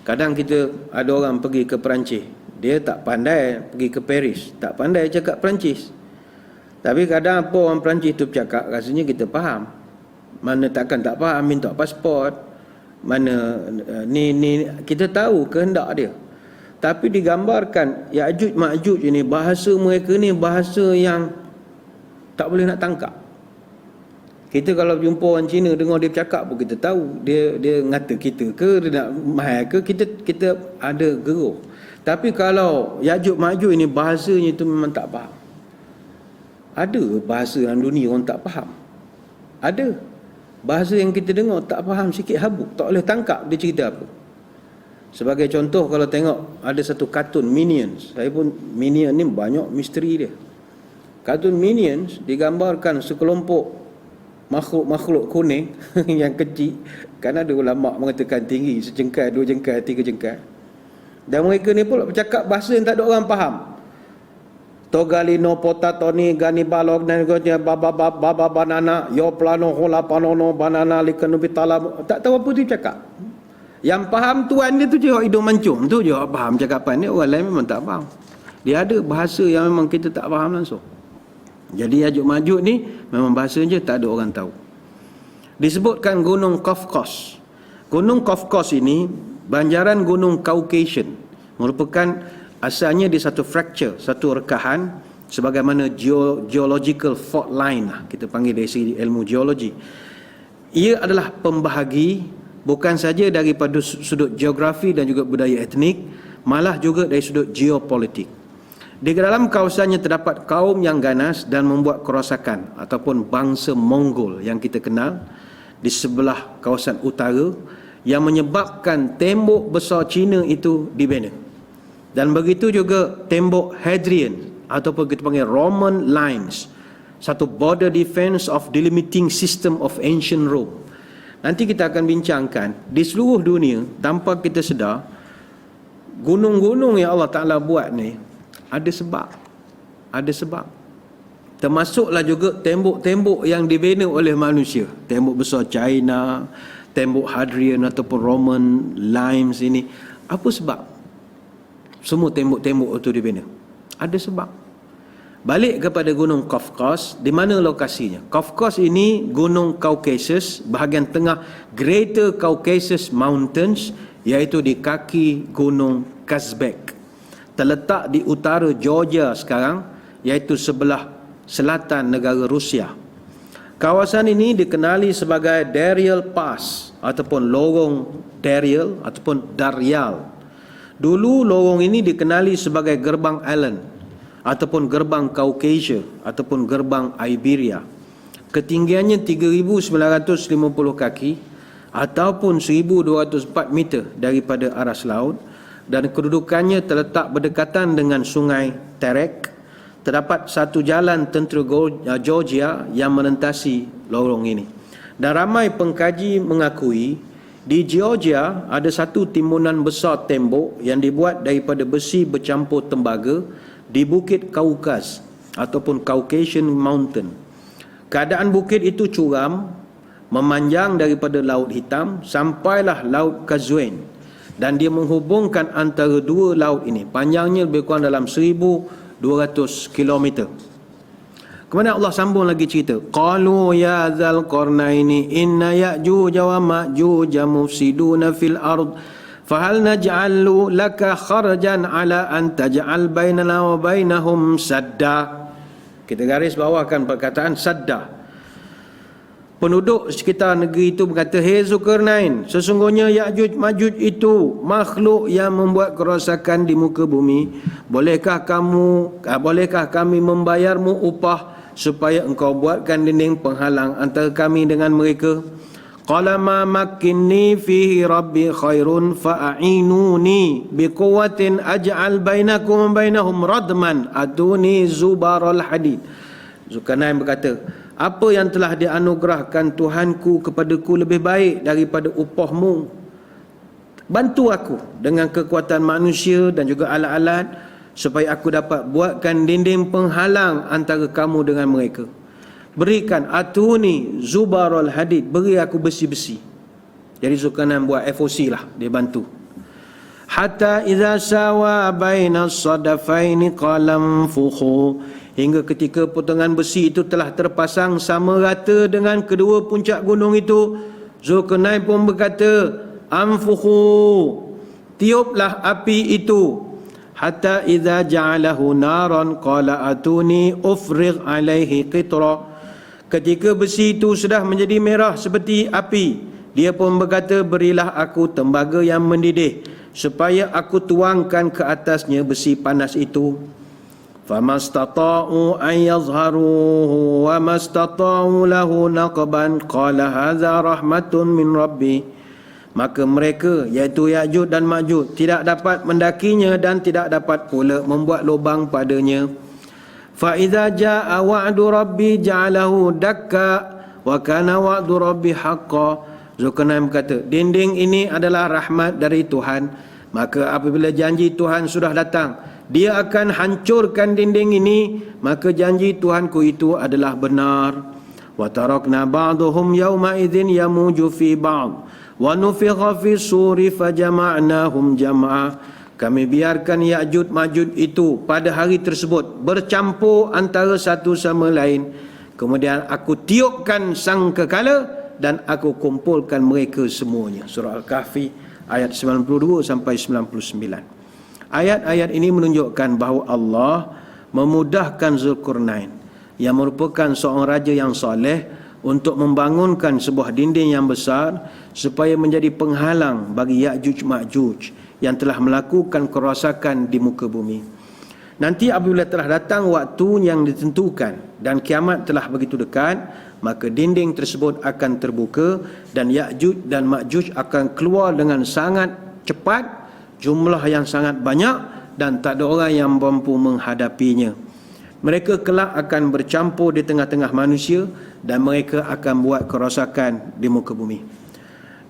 Kadang kita ada orang pergi ke Perancis, dia tak pandai pergi ke Paris, tak pandai cakap Perancis. Tapi kadang apa orang Perancis tu bercakap, rasanya kita faham. Mana takkan tak faham, minta pasport. Mana ni kita tahu kehendak dia. Tapi digambarkan Ya'juj Ma'juj ini, bahasa mereka ni bahasa yang tak boleh nak tangkap. Kita kalau jumpa orang Cina, dengar dia bercakap pun kita tahu dia ngata kita ke, dia nak mahal ke, kita ada geruh. Tapi kalau Ya'juj Ma'juj ini bahasanya itu memang tak faham. Ada bahasa dalam dunia orang tak faham? Ada. Bahasa yang kita dengar tak faham sikit habuk, tak boleh tangkap dia cerita apa. Sebagai contoh, kalau tengok ada satu kartun Minions, saya pun Minions ni banyak misteri dia. Kartun Minions digambarkan sekelompok makhluk kuning yang kecil, kan ada ulama mengatakan tinggi secengkal, dua jengkal, tiga jengkal. Dan mereka ni pula bercakap bahasa yang tak ada orang faham. Togalino potatoni gani balog dan baba banana yo plano hola panono banana likanubitala, tak tahu apa dia cakap. Yang faham tuan dia tu je orang hidung mancung tu je faham cakapan dia, orang lain memang tak faham. Dia ada bahasa yang memang kita tak faham langsung. Jadi Ya'juj Ma'juj ni memang bahasa je tak ada orang tahu. Disebutkan Gunung Kafkas. Gunung Kafkas ini banjaran Gunung Caucasian, merupakan asalnya di satu fracture, satu rekahan, sebagaimana geological fault line lah, kita panggil dari segi ilmu geologi. Ia adalah pembahagi bukan saja daripada sudut geografi dan juga budaya etnik, malah juga dari sudut geopolitik. Di dalam kawasannya terdapat kaum yang ganas dan membuat kerosakan, ataupun bangsa Mongol yang kita kenal di sebelah kawasan utara, yang menyebabkan tembok besar Cina itu dibina. Dan begitu juga tembok Hadrian, ataupun kita panggil Roman lines, satu border defense of delimiting system of ancient Rome. Nanti kita akan bincangkan di seluruh dunia, tanpa kita sedar, gunung-gunung yang Allah Ta'ala buat ni ada sebab. Ada sebab. Termasuklah juga tembok-tembok yang dibina oleh manusia. Tembok besar China, tembok Hadrian ataupun Roman lines ini. Apa sebab semua tembok-tembok itu dibina? Ada sebab. Balik kepada Gunung Kafkas, di mana lokasinya? Kafkas ini Gunung Caucasus, bahagian tengah Greater Caucasus Mountains, iaitu di kaki Gunung Kazbek. Terletak di utara Georgia sekarang, iaitu sebelah selatan negara Rusia. Kawasan ini dikenali sebagai Darial Pass ataupun lorong Darial ataupun Daryal. Dulu lorong ini dikenali sebagai Gerbang Allen ataupun Gerbang Caucasia ataupun Gerbang Iberia. Ketinggiannya 3,950 kaki ataupun 1,204 meter daripada aras laut, dan kedudukannya terletak berdekatan dengan Sungai Terek. Terdapat satu jalan tentera Georgia yang melintasi lorong ini. Dan ramai pengkaji mengakui di Georgia ada satu timbunan besar tembok yang dibuat daripada besi bercampur tembaga di Bukit Kaukaz ataupun Caucasian Mountain. Keadaan bukit itu curam, memanjang daripada Laut Hitam sampailah Laut Kazuen, dan dia menghubungkan antara dua laut ini. Panjangnya lebih kurang dalam 1,200 km. Kemudian Allah sambung lagi cerita. Qalu ya dzal qarnaini inna ya'juj wa ma'juj mufsiduna fil ard fahal naj'alu laka kharajan ala an taj'al bainana wa bainahum sadda. Kita garis bawakan perkataan sadda. Penduduk sekitar negeri itu berkata, "Hei Zulkarnain, sesungguhnya Ya'juj Ma'juj itu makhluk yang membuat kerosakan di muka bumi. Bolehkah kami membayarmu upah supaya engkau buatkan dinding penghalang antara kami dengan mereka?" Qala ma makkinni fihi rabbi khairun fa'inuni biquwwatin aj'al bainakum wa bainahum radman atuni zubaral hadid. Zulkarnain berkata, apa yang telah dianugerahkan Tuhanku kepadaku lebih baik daripada upahmu. Bantu aku dengan kekuatan manusia dan juga alat-alat supaya aku dapat buatkan dinding penghalang antara kamu dengan mereka. Berikan atuni zubarul hadid, beri aku besi-besi. Jadi Zulkarnain buat FOC lah, dia bantu. Hatta idza sawa bainas sadafaini qalam fukhu, hingga ketika potongan besi itu telah terpasang sama rata dengan kedua puncak gunung itu, Zulkarnain pun berkata, anfukhu, tiuplah api itu. Hatta idza ja'alahu naran qala atuni ufrigh alaihi qitra. Ketika besi itu sudah menjadi merah seperti api, dia pun berkata, berilah aku tembaga yang mendidih supaya aku tuangkan ke atasnya besi panas itu. Famastata'u an yazharuhu wa mastata'u lahu naqban qala hadza rahmatun min rabbi. Maka mereka, iaitu Ya'juj dan Ma'juj, tidak dapat mendakinya dan tidak dapat pula membuat lubang padanya. Fa idza jaa wa'du rabbi ja'alahu dakka wa kana wa'du rabbi haqqan. Zulkarnain berkata, dinding ini adalah rahmat dari Tuhan, maka apabila janji Tuhan sudah datang, dia akan hancurkan dinding ini, maka janji Tuhanku itu adalah benar. Wa tarakna ba'dhum yawma idzin yamuju fi ba'd wa nufikha fi suri fajama'nahum jam'a. Kami biarkan Ya'juj Ma'juj itu pada hari tersebut bercampur antara satu sama lain. Kemudian aku tiupkan sangkakala dan aku kumpulkan mereka semuanya. Surah Al-Kahfi ayat 92 sampai 99. Ayat-ayat ini menunjukkan bahawa Allah memudahkan Zulkarnain yang merupakan seorang raja yang soleh untuk membangunkan sebuah dinding yang besar supaya menjadi penghalang bagi Ya'juj Ma'juj yang telah melakukan kerosakan di muka bumi. Nanti apabila telah datang waktu yang ditentukan dan kiamat telah begitu dekat, maka dinding tersebut akan terbuka dan Ya'juj dan Ma'juj akan keluar dengan sangat cepat, jumlah yang sangat banyak, dan tak ada orang yang mampu menghadapinya. Mereka kelak akan bercampur di tengah-tengah manusia dan mereka akan buat kerosakan di muka bumi.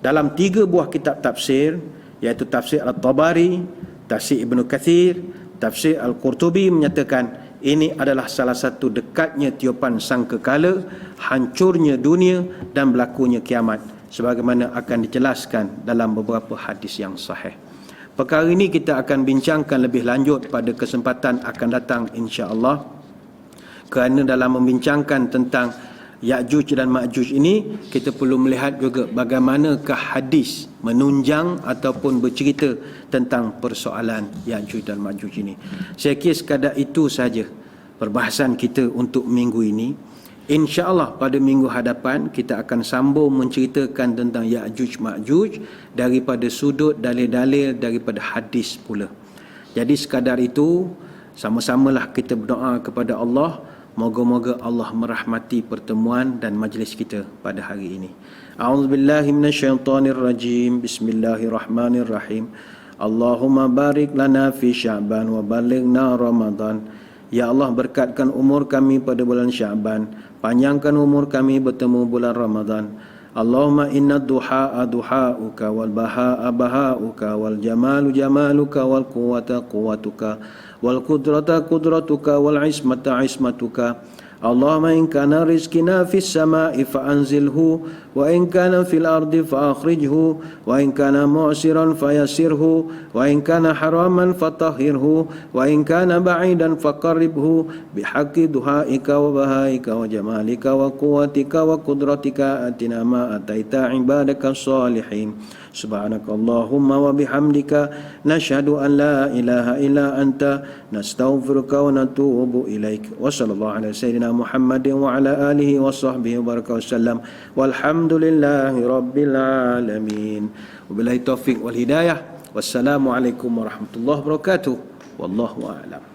Dalam 3 buah kitab tafsir, iaitu tafsir At-Tabari, tafsir Ibn Kathir, tafsir Al-Qurtubi, menyatakan ini adalah salah satu dekatnya tiupan sangkakala, hancurnya dunia dan berlakunya kiamat, sebagaimana akan dijelaskan dalam beberapa hadis yang sahih. Perkara ini kita akan bincangkan lebih lanjut pada kesempatan akan datang insya-Allah. Kerana dalam membincangkan tentang Ya'juj dan Ma'juj ini, kita perlu melihat juga bagaimanakah hadis menunjang ataupun bercerita tentang persoalan Ya'juj dan Ma'juj ini. Saya kira sekadar itu saja perbahasan kita untuk minggu ini. InsyaAllah pada minggu hadapan kita akan sambung menceritakan tentang Ya'juj Ma'juj daripada sudut dalil-dalil daripada hadis pula. Jadi sekadar itu, sama-samalah kita berdoa kepada Allah. Moga-moga Allah merahmati pertemuan dan majlis kita pada hari ini. A'udzubillahi minasyaitonirrajim. Bismillahirrahmanirrahim. Allahumma barik lana fi Sya'ban wa balighna Ramadan. Ya Allah, berkatkan umur kami pada bulan Sya'ban, panjangkan umur kami bertemu bulan Ramadan. Allahumma inna duha'a duha'uka wal baha'a baha'uka wal jamalu jamaluka wal quwwata quwwatuka wal qudrata qudratuka wal ismata ismatuka. Allahumma in kana rizqina fis sama'i fa anzilhu wa in kana fil ardi fa akhrijhu wa in kana mu'siran fayassirhu wa in kana haraman fatahhirhu wa in kana ba'idan faqarribhu bihaqqi duhaika wa bahaika wa jamalika wa quwwatika wa qudratika atina ma ataita ibadaka salihin. Subhanakallahumma wa bihamdika nashhadu an la ilaha illa anta nastaghfiruka wa natubu ilaik. Wa sallallahu ala sayyidina Muhammadin wa ala alihi wa sahbihi wa baraka wasallam. Walhamdulillahi rabbil alamin. Wabillahi taufiq wal hidayah. Wassalamualaikum warahmatullahi wabarakatuh. Wallahu a'lam.